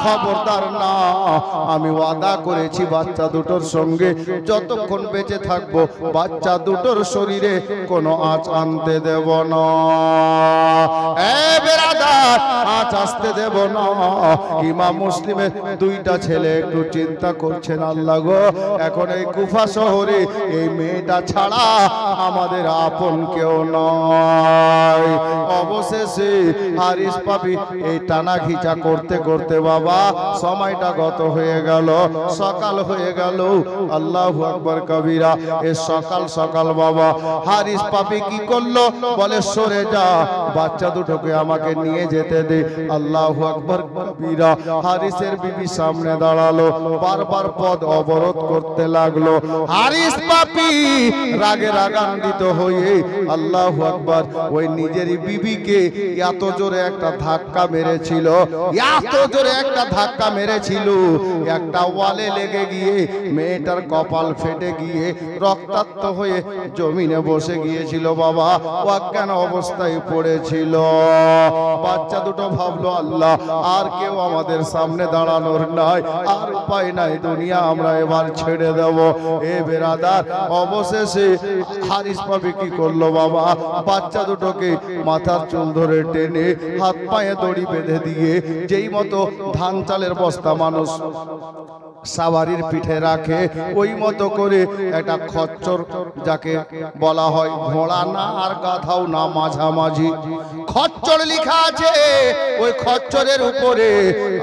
খবরদার না, আমি ওয়াদা করেছি বাচ্চা দুটোর সঙ্গে যতক্ষণ বেঁচে থাকবো বাচ্চা দুটোর শরীরে কোনো আঁচ আনতে দেব না। এ বেরাদার, আঁচ আসতে দেব না। ইমাম মুসলিমের দুইটা ছেলে একটু চিন্তা করছেন, আল্লাহ গো, এখন এই কুফা শহরে এই মেয়েটা ছাড়া আমাদের আপন কেউ নয়। অবশেষে হারিস পাপি এই টানা ঘিচা করতে করতে বাবা সময়টা গত হয়ে গেল, সকাল হয়ে গেল। আল্লাহু আকবার কবিরা। এ সকাল সকাল বাবা হারিস পাপি কি করলো, বলে সরে যা, বাচ্চা দুটোকে আমাকে নিয়ে যেতে দে। আল্লাহু আকবার কবিরা। হারিসের বিবি সামনে দাঁড়ালো, বারবার পথ অবরোধ করতে লাগলো। হারিস পাপি রাগে রাগান্বিত হয়ে আল্লাহু আকবার ওই নিজেরই বিবিকে এত জোরে একটা ধাক্কা মেরেছিল, এত জোরে একটা ধাক্কা মেরেছিল, একটা ওয়ালে লেগে গিয়ে মেয়েটার কপাল ফেটে গিয়ে রক্তাক্ত হয়ে জমিনে বসে গিয়েছিল বাবা, অজ্ঞান অবস্থায় পড়েছিল। বাচ্চা দুটো ভাবলো, আল্লাহ আর কেউ আমাদের সামনে দাঁড়ানোর নাই, আর উপায় নাই, দুনিয়া আমরা এবার ছেড়ে দেব। এ বেরাদার, অবশেষে হারিস পাপি কি করলো বাবা, বাচ্চা দুটোকে মাথার চুল ধরে টেনে হাত পায়ে দড়ি বেঁধে দিয়ে, যেই মতো ধান চালের বস্তা মানুষ সাওয়ারির পিঠে রাখে ওই মতো করে একটা খচ্চর, যাকে বলা হয় ঘোড়া না আর গাধাও না, মাঝামাঝি খচ্চর লেখা আছে, ওই খচ্চরের উপরে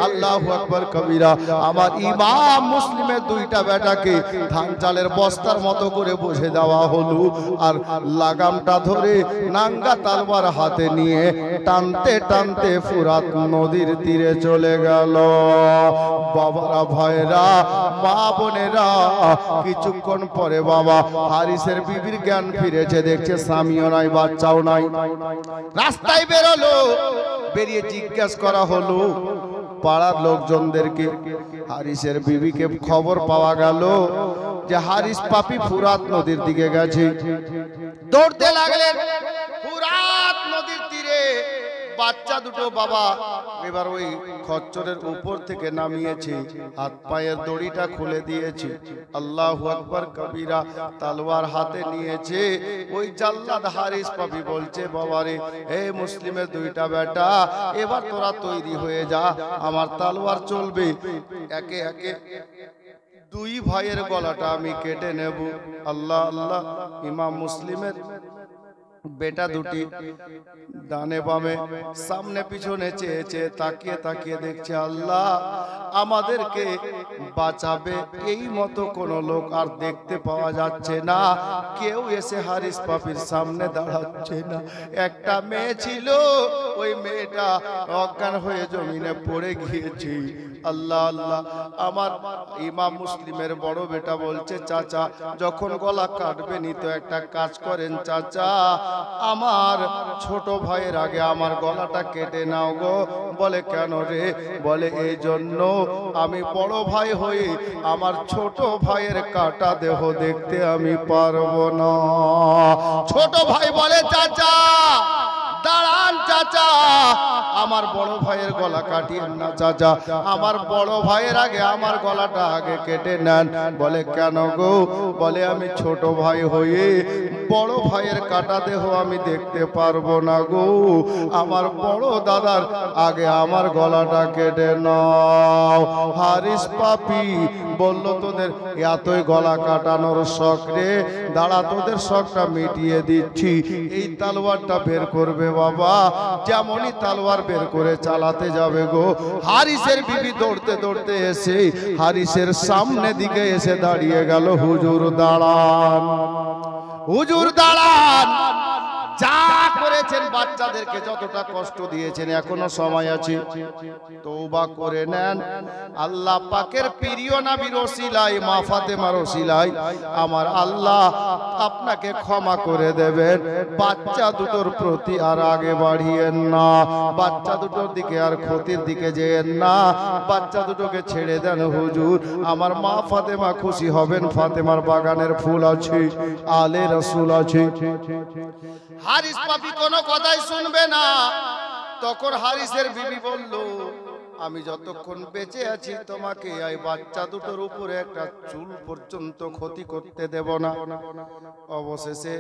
আল্লাহু আকবার কবিরা আমার ইমাম মুসলিমের দুইটা বেটাকে ধান চালের বস্তার মতো করে বসে দেওয়া হলো। আর লাগামটা ধরে নাঙ্গা তলোয়ার হাতে নিয়ে টানতে টানতে ফুরাত নদীর তীরে চলে গেল। বাবারা, ভাইরা, মা বোনেরা, কিছুক্ষণ পরে বাবা হারিসের বিবির জ্ঞান ফিরেছে, দেখছে স্বামীও নাই, বাচ্চাও নাই। রাস্তায় বেরোলো, বেরিয়ে জিজ্ঞাসা করা হলো পাড়ার লোকজনদেরকে। হারিসের বিবিকে খবর পাওয়া গেল যে হারিস পাপি ফুরাত নদীর দিকে গেছে। দৌড়তে লাগলেন ফুরাত নদীর তীরে। বাচ্চা দুটো বাবা এবার ওই খচ্চরের উপর থেকে নামিয়েছে, হাত পায়ের দড়িটা খুলে দিয়েছে। আল্লাহু আকবার কবিরা। তলোয়ার হাতে নিয়েছে। ওই জাল্লাদ হারিস পাপি বলছে, বাবারে, হে মুসলিমের দুইটা বেটা, এবার তোরা তৈরি হয়ে যা, আমার তলোয়ার চলবে। একে একে দুই ভাইয়ের গলাটা আমি কেটে নেব। আল্লাহ আল্লাহ। ইমাম মুসলিমের বেটা দুটি ডানে বামে সামনে পিছনে চেয়ে চেয়ে তাকিয়ে তাকিয়ে দেখছে, আল্লাহ আমাদেরকে বাঁচাবে এই মতো কোনো লোক আর দেখতে পাওয়া যাচ্ছে না। কেউ এসে হারিস পাপির সামনে দাঁড়াচ্ছে না। একটা মেয়ে ছিল, ওই মেয়েটা অজ্ঞান হয়ে জমিনে পড়ে গিয়েছে। আল্লাহ আল্লাহ। আমার ইমাম মুসলিমের বড় বেটা বলছে, চাচা যখন গলা কাটবে নি তো একটা কাজ করেন চাচা, আমার ছোট ভাইয়ের আগে আমার গলাটা কেটে নাও গো। বলে কেন রে? বলে এই জন্য আমি বড় ভাই হয়ে আমার ছোট ভাইয়ের কাটা দেহ দেখতে আমি পারবো না। ছোট ভাই বলে, চাচা দাঁড়ান চাচা, আমার বড় ভাইয়ের গলা কাটিয়েন না চাচা, আমার বড় ভাইয়ের আগে আমার গলাটা আগে কেটে নেন। বলে কেন গো? বলে আমি ছোট ভাই হয়ে বড় ভাইয়ের কাটা দেহ আমি দেখতে পারবো না গো, আমার বড় দাদার আগে আমার গলাটা কেটে নাও। হারিস পাপি বলল, তোদের এতই গলা কাটানোর শখ রে, দাঁড়া তোদের শখটা মিটিয়ে দিচ্ছি। এই তলোয়ারটা বের করবে বাবা, যেমনই তলোয়ার বের করে চালাতে যাবে গো, হারিসের বিবি দৌড়তে দৌড়তে এসে হারিসের সামনে দিকে এসে দাঁড়িয়ে গেল। হুজুর দাঁড়ান, হুজুর দাঁড়ান। যা করেছেন বাচ্চাদেরকে যতটা কষ্ট দিয়েছেন এখনো সময় আছে, তওবা করে নেন। আল্লাহ পাকের প্রিয় নবীর ওসিলায় মা ফাতেমার ওসিলায় আমার আল্লাহ আপনাকে ক্ষমা করে দেবেন। বাচ্চা দুটোর প্রতি আর আগে বাড়িয়েন না, বাচ্চা দুটোর দিকে আর ক্ষতির দিকে যেয়েন না, বাচ্চা দুটোকে ছেড়ে দেন হুজুর। আমার মা ফাতেমা খুশি হবেন, ফাতেমার বাগানের ফুল আছে, আলে রাসূল আছে। হারিস পাপি কোনো কথাই শুনবে না। তখন হারিসের বিবি বলল, আমি যতক্ষণ বেঁচে আছি তোমাকে এই বাচ্চা দুটোর উপরে একটা চুল পর্যন্ত ক্ষতি করতে দেব না। অবশেষে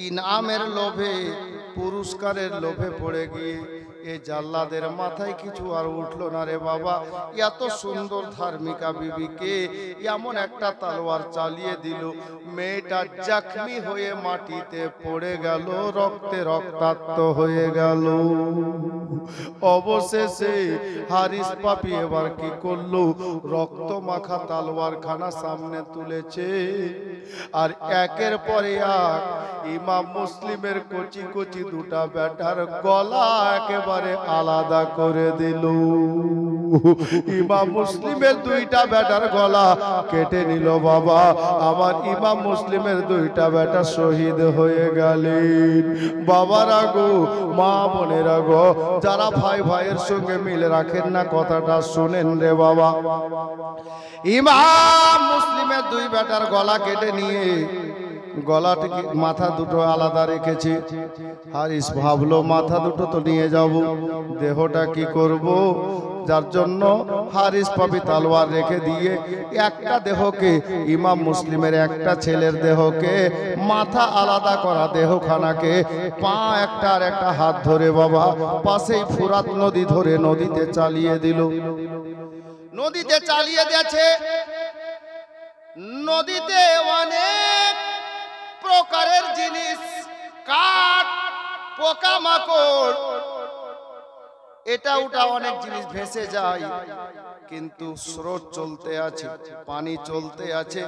ইনামের লোভে, পুরস্কারের লোভে পড়ে গিয়ে এই জাল্লাদের মাথায় কিছু আর উঠলো না রে বাবা। এত সুন্দর ধার্মিকা বিবিকে এমন একটা তলোয়ার চালিয়ে দিল, মেয়েটা জখমি হয়ে মাটিতে পড়ে গেল, রক্তে রক্তাক্ত হয়ে গেল। অবশেষে হারিস পাপি এবার কি করলো, রক্ত মাখা তলোয়ার খানা সামনে তুলেছে আর একের পরে এক ইমাম মুসলিমের কচি কচি দুটা বেটার গলা একেবারে আলাদা করে দিল। ইমাম মুসলিমের দুইটা বেটার গলা কেটে নিল বাবা। আমার ইমাম মুসলিমের দুইটা বেটা শহীদ হয়ে গেলেন। বাবারা গো, মা বোনেরা গো, যারা ভাই ভাইয়ের সঙ্গে মিল রাখেন না কথাটা শুনেন রে বাবা। ইমাম মুসলিমের দুই বেটার গলা কেটে নিয়ে গলাটিকে মাথা দুটো আলাদা রেখেছে। হারিস ভাবলো মাথা দুটো তো নিয়ে যাব, দেহটা কি করব? যার জন্য হারিস পাপি তলোয়ার রেখে দিয়ে একটা দেহকে, ইমাম মুসলিমের একটা ছেলের দেহকে, মাথা আলাদা করা দেহখানাকে পা একটা আর একটা হাত ধরে বাবা পাশেই ফুরাত নদী ধরে নদীতে চালিয়ে দিল। নদীতে চালিয়ে দিয়েছে। নদীতে অনেক প্রকারের জিনিস, কাঠ, পোকামাকড়, এটা ওটা অনেক জিনিস ভেসে যায়, কিন্তু স্রোত চলতে আছে, পানি চলতে আছে,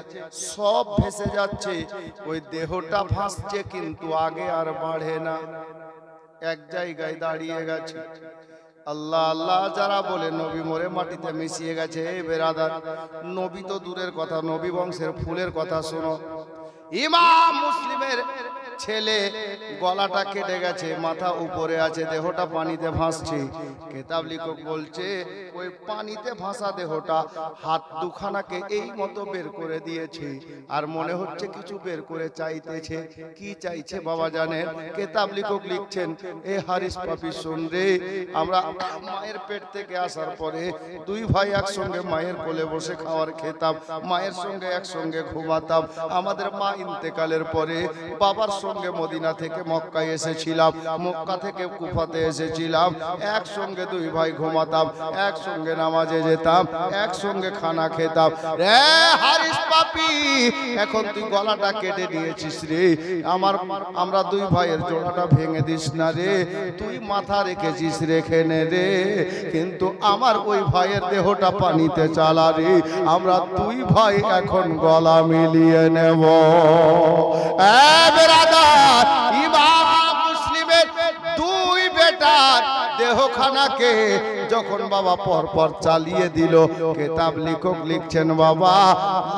সব ভেসে যাচ্ছে। ওই দেহটা ভাসছে কিন্তু আগে আর বাড়ে না, এক জায়গায় দাঁড়িয়ে গেছে। আল্লাহ আল্লাহ যারা বলে নবী মরে মাটিতে মিশিয়ে গেছে, বেরাদার, নবী তো দূরের কথা, নবী বংশের ফুলের কথা শোনো। ইমাম মুসলিমের ছেলে গলাটা কেটে গেছে, মাথা উপরে আছে, দেহটা পানিতে ভাসছে। কিতাব লেখক বলছে ওই পানিতে ভাসা দেহটা হাত দুখানাকে এই মতো বের করে দিয়েছে, আর মনে হচ্ছে কিছু বের করে চাইতেছে। কি চাইছে বাবা জানেন? কিতাব লেখক লিখছেন, এ হারিস পাপি শুন রে, আমরা মায়ের পেট থেকে আসার পরে দুই ভাই একসঙ্গে মায়ের কোলে বসে খাওয়ার খেতাম, মায়ের সঙ্গে একসঙ্গে ঘুমাতাম। আমাদের মা ইন্তেকালের পরে বাবার সঙ্গে মদিনা থেকে মক্কায় এসেছিলাম, মক্কা থেকে কুফাতে এসেছিলাম, একসঙ্গে দুই ভাই ঘুমাতাম, একসঙ্গে নামাজে যেতাম, একসঙ্গে খানা খেতাম। রে হারিস পাপি, এখন তুই গলাটা কেটে দিয়েছিস রে, আমরা দুই ভাইয়ের জোড়াটা ভেঙে দিস না রে, তুই মাথা রেখেছিস রেখে নে রে, কিন্তু আমার ওই ভাইয়ের দেহটা পানিতে চালা রে, আমরা দুই ভাই এখন গলা মিলিয়ে নেব। ইমাম মুসলিমের দুই বেটার দেহখানাকে যখন বাবা পর পর চালিয়ে দিল, কিতাব লেখক লিখছেন বাবা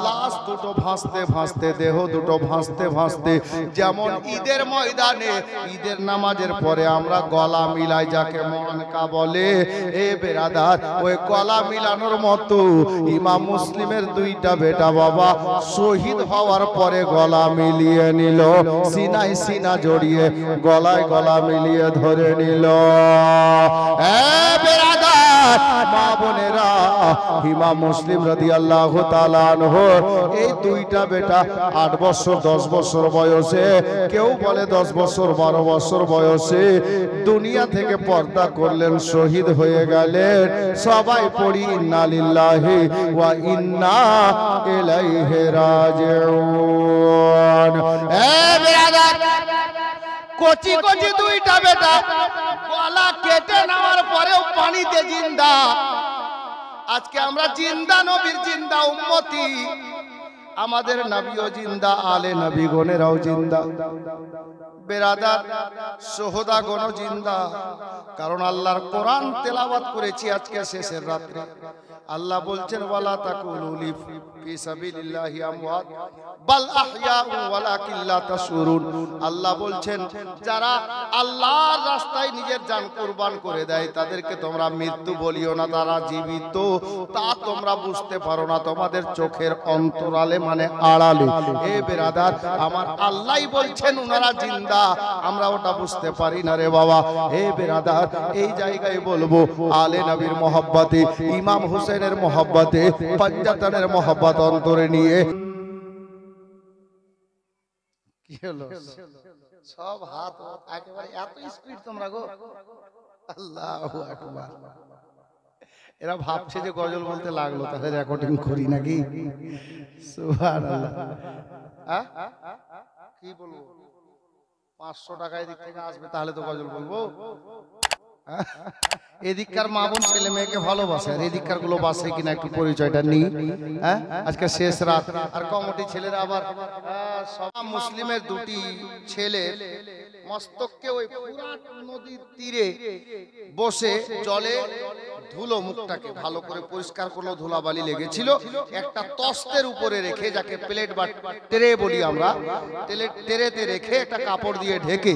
লাশ দুটো ভাসতে ভাসতে, দেহ দুটো ভাসতে ভাসতে, যেমন ঈদের ময়দানে ঈদের নামাজের পরে আমরা গলা মিলাই যাকে মনকা বলে, এ বেরাদার ওই গলা মিলানোর মতো ইমাম মুসলিমের দুইটা বেটা বাবা শহীদ হওয়ার পরে গলা মিলিয়ে নিল, সিনায় সিনা জড়িয়ে গলায় গলা মিলিয়ে ধরে নিল। মা বোনেরা, ইমাম মুসলিম রাদিয়াল্লাহু তাআলা আনহু এই দুইটা বেটা 8 বছর 10 বছর বয়সে, কেউ বলে 10 বছর 12 বছর বয়সে দুনিয়া থেকে পর্দা করলেন, শহীদ হয়ে গেলেন। সবাই পড়ি ইন্না লিল্লাহি ওয়া ইন্না ইলাইহি রাজিউন। কচি কচি দুইটা বেটা গলা কেটে নেওয়ার পরেও পানিতে জিন্দা। আজকে আমরা জিন্দা নবীর জিন্দা উম্মতি, আমাদের নবীও জিন্দা, আলে নবীগণেরাও জিন্দা, বেরাদার সোহদাগণও জিন্দা। কারণ আল্লাহর কোরআন তেলাওয়াত করেছি আজকে শেষের রাত্রে। আল্লাহ বলছেন ওয়ালা তাকুলু ফি সাবিলিল্লাহি আমওয়াত বাল আহইয়াউ ওয়ালাকিন লা তাশউরুন। আল্লাহ বলছেন যারা আল্লাহর রাস্তায় নিজের জান কুরবান করে দেয় তাদেরকে তোমরা মৃত্যু বলিও না, তারা জীবিত, তা তোমরা বুঝতে পারো না, তোমাদের চোখের অন্তরালে মানে আড়ালে। এ বেরাদার আমার আল্লাহই বলছেন ওনারা জিন্দা, আমরা ওটা বুঝতে পারি না রে বাবা। হে বেরাদার এই জায়গায় বলবো আলে নবীর মহব্বতে, ইমাম হুসেনের মহব্বতে, পঞ্জাতনের মহব্বত অন্তরে নিয়ে কি হলো সব হাত একেবারে এত স্পিড তোমরা গো, আল্লাহু আকবার। এরা ভাবছে যে গজল বলতে লাগলো তাহলে রেকর্ডিং করি নাকি? সুবহানাল্লাহ। কি বলবো 500 টাকা এদিক থেকে আসবে তাহলে তো গজল বলবো। এদিককার মা বোন ছেলে মেয়েকে ভালোবাসে, আর এদিককার গুলো বাসে কিনা একটু পরিচয়টা নিই। আজকে শেষ রাত, আর কমিটি ছেলেরা আবার সব মুসলিমের দুটি ছেলে মস্তককে ওই ফুরাত নদীর তীরে বসে জলে ধুলো মুখটাকে ভালো করে পরিষ্কার করলো, ধুলাবালি লেগেছিল, একটা তস্তের উপরে রেখে, যাকে প্লেট বা ট্রে বলি আমরা, ট্রেতে রেখে একটা কাপড় দিয়ে ঢেকে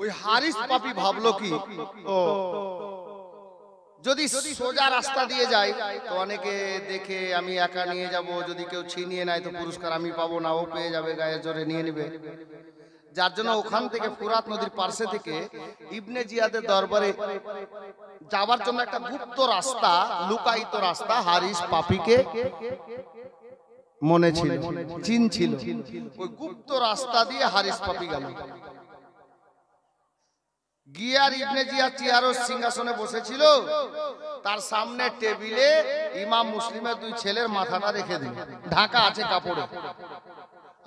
ওই হারিস পাপি ভাবলো কি ও যদি সোজা রাস্তা দিয়ে যায় তো অনেকে দেখে আমি একা নিয়ে যাব, যদি কেউ ছিনিয়ে নেয় তো পুরস্কার আমি পাবো না, ও পেয়ে যাবে, গায়ের জোরে নিয়ে নেবে। যার জন্য ওখান থেকে ফুরাত নদীর পার্শ্বে থেকে ইবনে জিয়াদের দরবারে যাবার জন্য একটা গুপ্ত রাস্তা, লুকায়িত রাস্তা হারিস পাপিকে মনে ছিল, চিন ছিল, ওই গুপ্ত রাস্তা দিয়ে হারিস পাপি গেল। গিয়ার ইবনে জিয়া চেয়ার ও সিংহাসনে বসেছিল, তার সামনে টেবিলে ইমাম মুসলিমের দুই ছেলের মাথাটা রেখে দিল, ঢাকা আছে কাপড়ে,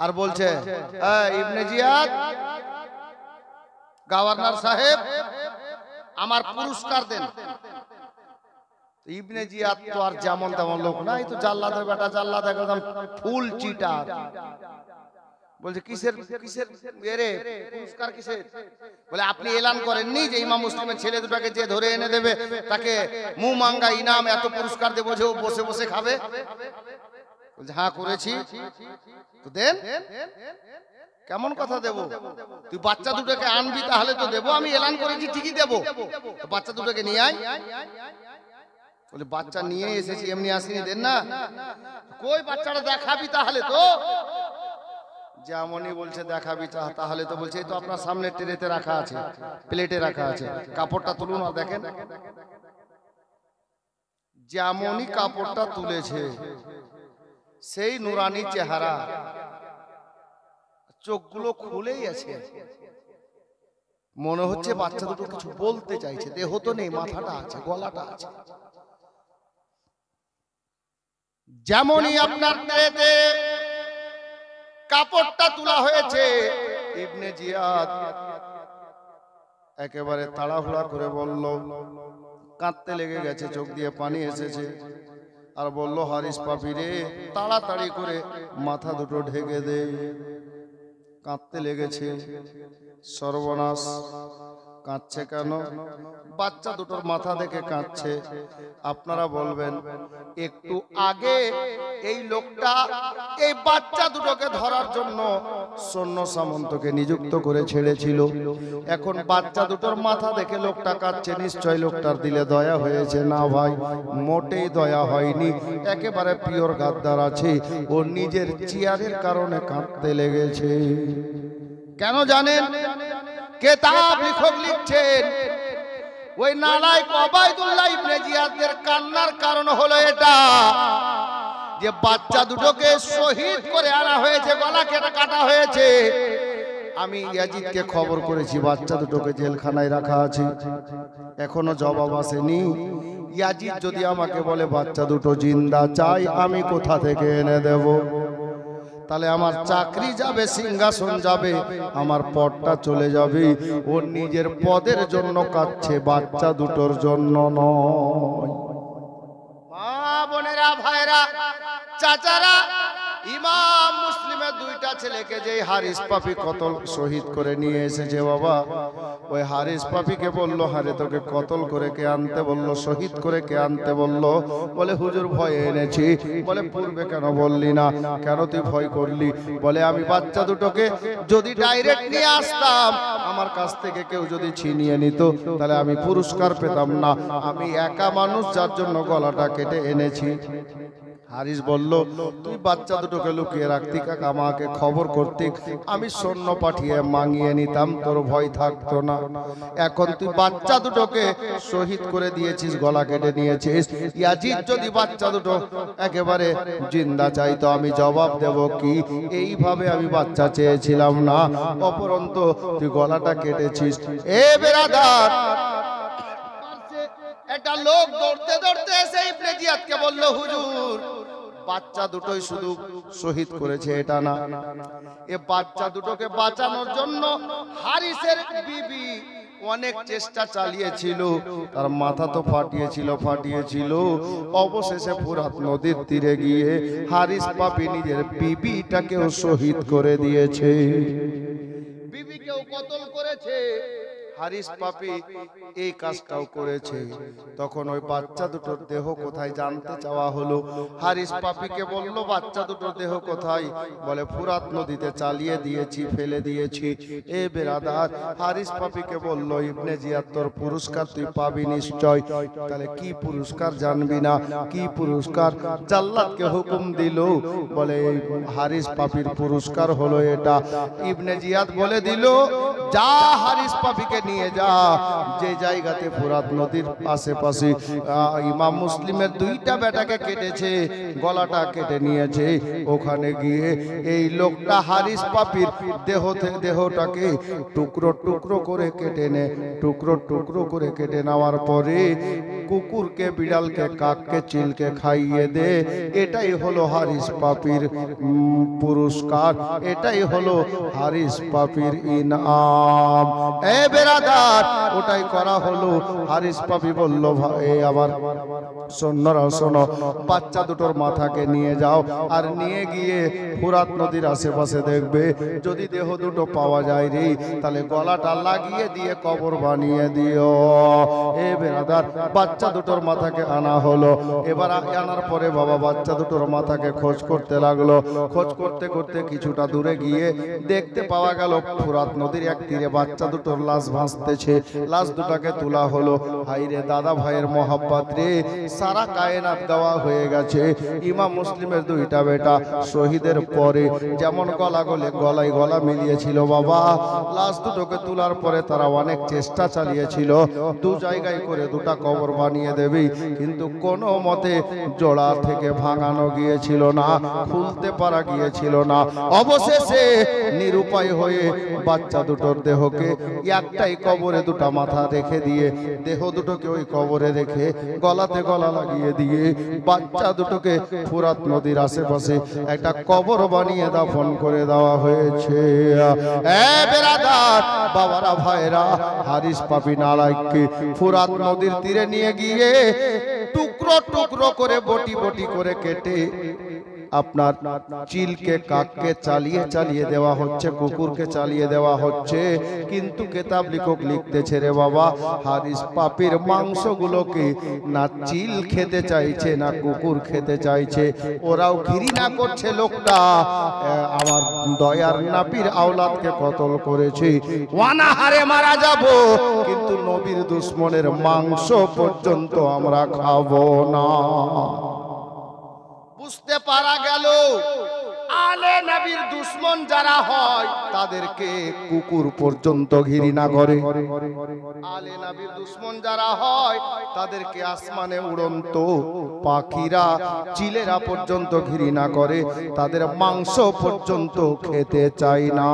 আর বলছে ইবনে জিয়াদ, গভর্নর সাহেব আমার পুরস্কার দেন। ইবনে জিয়াদ তো আর যেমন তেমন লোক না, এই তো জাল্লাদের বেটা, জাল্লাদ একদম ফুল চিটার। বলছে কিসের কিসের এরে পুরস্কার কিসের? বলে আপনি এলান করেননি যে ইমাম মুসলিমের ছেলে দুটাকে যে ধরে এনে দেবে তাকে মুখ মাঙ্গা ইনাম এত পুরস্কার দেবো যে ও বসে বসে খাবে? বলছে হ্যাঁ করেছি। তো দেন। কেমন কথা দেব? তুই বাচ্চা দুটোকে আনবি তাহলে তো দেবো, আমি এলান করেছি ঠিকই দেবো, তো বাচ্চা দুটোকে নিয়ে আয়। বলে বাচ্চা নিয়ে এসেছি, এমনি আসিনি, দেন না। কই বাচ্চাটা দেখাবি তাহলে তো? যেমনই বলছে দেখাবি তাহলে তো বলছে এই তো আপনার সামনে ট্রেতে রাখা আছে, প্লেটে রাখা আছে, কাপড়টা তুলুন আর দেখেন। যেমনই কাপড়টা তুলেছে সেই নুরানি চেহারা, চোখগুলো খুলেই আছে, মনে হচ্ছে বাচ্চা দুটো কিছু বলতে চাইছে, দেহ তো নেই, মাথাটা আছে, গলাটা আছে। যেমনই আপনার ট্রেতে কাপড়টা তোলা হয়েছে, ইবনে জিয়াদ একেবারে তাড়াহুড়া করে বলল, কাঁদতে লেগে গেছে, চোখ দিয়ে পানি এসেছে, আর বলল হারিস পাপি রে তাড়াতাড়ি করে মাথা দুটো ঢেকে দে। কাঁদতে লেগেছে, সর্বনাশ। কাঁদছে কেন? বাচ্চা দুটোর মাথা দেখে কাঁদছে। আপনারা বলবেন একটু আগে এই লোকটা এই বাচ্চা দুটোকে ধরার জন্য সৈন্য সামন্তকে নিযুক্ত করে ছেড়েছিল, এখন বাচ্চা দুটোর মাথা দেখে লোকটা কাঁদছে, নিশ্চয় লোকটার দিলে দয়া হয়েছে? না ভাই, মোটেই দয়া হয়নি, একেবারে পিওর গাদ্দার আছে, ও নিজের চেয়ারের কারণে কাঁদতে লেগেছে। কেন জানেন? কিতাব লেখক লিখছেন ওই নালায়েক ওবায়দুল্লাহ ইবনে জিয়াদের কান্নার কারণ হলো এটা যে বাচ্চা দুটোকে শহীদ করে আনা হয়েছে, গলা কেটে কাটা হয়েছে। আমি ইয়াজিদকে খবর করেছি বাচ্চা দুটোকে জেলখানায় রাখা আছে, এখনো জবাব আসেনি। ইয়াজিদ যদি আমাকে বলে বাচ্চা দুটো জিন্দা চাই, আমি কোথা থেকে এনে দেব? তাহলে আমার চাকরি যাবে, সিংহাসন যাবে, আমার পদটা চলে যাবে। ওর নিজের পদের জন্য কাঁদছে, বাচ্চা দুটোর জন্য নয়। মা বোনেরা, ভাইরা, চাচারা, ইমাম মুসলিমের দুইটা ছেলেকে যে হারিস পাপি কতল শহীদ করে নিয়ে এসেছে বাবা, ওই হারিস পাপিকে বলল, হারে তোকে কতল করে কে আনতে বললো, শহীদ করে কে আনতে বললো? বলে হুজুর ভয়ে এনেছি। বলে পূর্বে কেন বললি না, কেন তুই ভয় করলি? বলে আমি বাচ্চা দুটোকে যদি ডাইরেক্ট নিয়ে আসতাম, আমার কাছ থেকে কেউ যদি ছিনিয়ে নিত, তাহলে আমি পুরস্কার পেতাম না। আমি একা মানুষ, যার জন্য গলাটা কেটে এনেছি। হারিস বলল, তুই বাচ্চা দুটোকে লুকিয়ে রাখতি, আমাকে খবর করতি, আমি সৈন্য পাঠিয়ে মাঙিয়ে নিতাম, তোর ভয় থাকতো না। এখন তুই বাচ্চা দুটোকে শহীদ করে দিয়েছিস, গলা কেটে নিয়েছিস। ইয়াজিদ যদি বাচ্চা দুটো একেবারে জিন্দা চাইতো, আমি জবাব দেব কি? এইভাবে আমি বাচ্চা চেয়েছিলাম না, অপরন্ত তুই গলাটা কেটেছিস। এ বেরাদার, একটা লোক দৌড়তে দৌড়তে এসে ইবনে জিয়াদকে বলল, হুজুর বাচ্চা দুটোই শুধু শহীদ করেছে এটা না, এ বাচ্চা দুটোকে বাঁচানোর জন্য হারিসের বিবি অনেক চেষ্টা চালিয়েছিল, তার মাথা তো ফাটিয়েছিল। অবশেষে ফুরাত নদীর তীরে গিয়ে হারিস পাপি নিজের বিবিটাকেও শহীদ করে দিয়েছে, বিবিকেও কতল করেছে। হারিস পাপি এই কাজটাও করেছে। তখন ওই বাচ্চা দুটোর দেহ কোথায় জানতে চাওয়া হলো। হারিস পাপিকে বলল, বাচ্চা দুটোর দেহ কোথায়? বলে ফুরাত নদীতে চালিয়ে দিয়েছি, ফেলে দিয়েছি। এ বেরাদার, হারিস পাপিকে বলল, ইবনে জিয়াদ তোর পুরস্কার তুই পাবি নিশ্চয়। তাহলে কি পুরস্কার জানবি না? কি পুরস্কার? জাল্লাদকে হুকুম দিল, বলে হারিস পাপির পুরস্কার হলো এটা। ইবনে জিয়াদ বলে দিল, যা হারিস পাপিকে নিয়ে যা, যে জায়গাতে ফুরাত নদীর আশেপাশে ইমাম মুসলিমের দুইটা বেটাকে কেটেছে, গলাটা কেটে নিয়েছে, ওখানে গিয়ে এই লোকটা হারিস পাপির দেহটাকে টুকরো টুকরো করে কেটে নে। টুকরো করে কেটে নেওয়ার পরে কুকুরকে, বিড়ালকে, কাককে, চিলকে খাইয়ে দে। এটাই হলো হারিস পাপির পুরস্কার, এটাই হলো হারিস পাপির ইনাম। এ বেরাদার, ওটাই করা হলো। হারিস পাপি বলল, ভাই আমার সৈন্যরা শোনো, বাচ্চা দুটোর মাথাকে নিয়ে যাও, আর নিয়ে গিয়ে ফুরাত নদীর আশেপাশে দেখবে, যদি দেহ দুটো পাওয়া যায় রে, তাহলে গলাটা লাগিয়ে দিয়ে কবর বানিয়ে দিও। এ বেরাদার, বাচ্চা দুটোর মাথাকে আনা হলো। এবার আনার পরে বাবা বাচ্চা দুটোর মাথাকে খোঁজ করতে লাগলো। খোঁজ করতে করতে কিছুটা দূরে গিয়ে দেখতে পাওয়া গেল ফুরাত নদীর এক তীরে বাচ্চা দুটোর লাশ ভাসতেছে। লাশ দুটাকে তোলা হলো। হাইরে দাদা ভাইয়ের মহাব্বত রে, সারা কায়নাত দেওয়া হয়ে গেছে। ইমাম মুসলিমের দুইটা বেটা শহীদের পরে যেমন গলায় গলা মিলিয়েছিল বাবা, লাশ দুটোকে তোলার পরে তারা অনেক চেষ্টা চালিয়েছিল, দু জায়গায় করে দুটা কবর বানিয়ে দেবে, কিন্তু কোনো মতে জোড়া থেকে ভাঙানো গিয়েছিল না, খুলতে পারা গিয়েছিল না। অবশেষে নিরুপায় হয়ে বাচ্চা দুটোর দেহকে একটাই কবরে দুটা মাথা রেখে দিয়ে, দেহ দুটোকে ওই কবরে রেখে গলাতে গলা লাগিয়ে দিয়ে বাচ্চা দুটোকে ফুরাত নদীর আশেপাশে একটা কবর বানিয়ে দাফন করে দেওয়া হয়েছে। এ বেরাদার, বাবারা, ভাইরা, হারিস পাপি নালাইককে ফুরাত নদীর তীরে নিয়ে গিয়ে টুকরো টুকরো করে বটি বটি করে কেটে আপনার চিলকে, কাককে চালিয়ে দেওয়া হচ্ছে, কুকুরকে চালিয়ে দেওয়া হচ্ছে। কিন্তু কেতাব লেখক লিখতেছে রে বাবা, হারিস পাপির মাংসগুলোকে না চিল খেতে চাইছে না কুকুর খেতে চাইছে, ওরাও ঘৃণা করছে লোকটা আমার দয়ার নাবির আওলাদকে কতল করেছে, ওয়ানাহারে মারা যাব, কিন্তু নবীর দুশ্মনের মাংস পর্যন্ত আমরা খাবো না। বুঝতে পারা গেল আলে নবীর দুশ্মন যারা হয় তাদেরকে কুকুর পর্যন্ত ঘৃণা করে, আলে নবীর দুশ্মন যারা হয় তাদেরকে আসমানে উড়ন্ত পাখিরা, চিলেরা পর্যন্ত ঘৃণা করে, তাদের মাংস পর্যন্ত খেতে চায় না।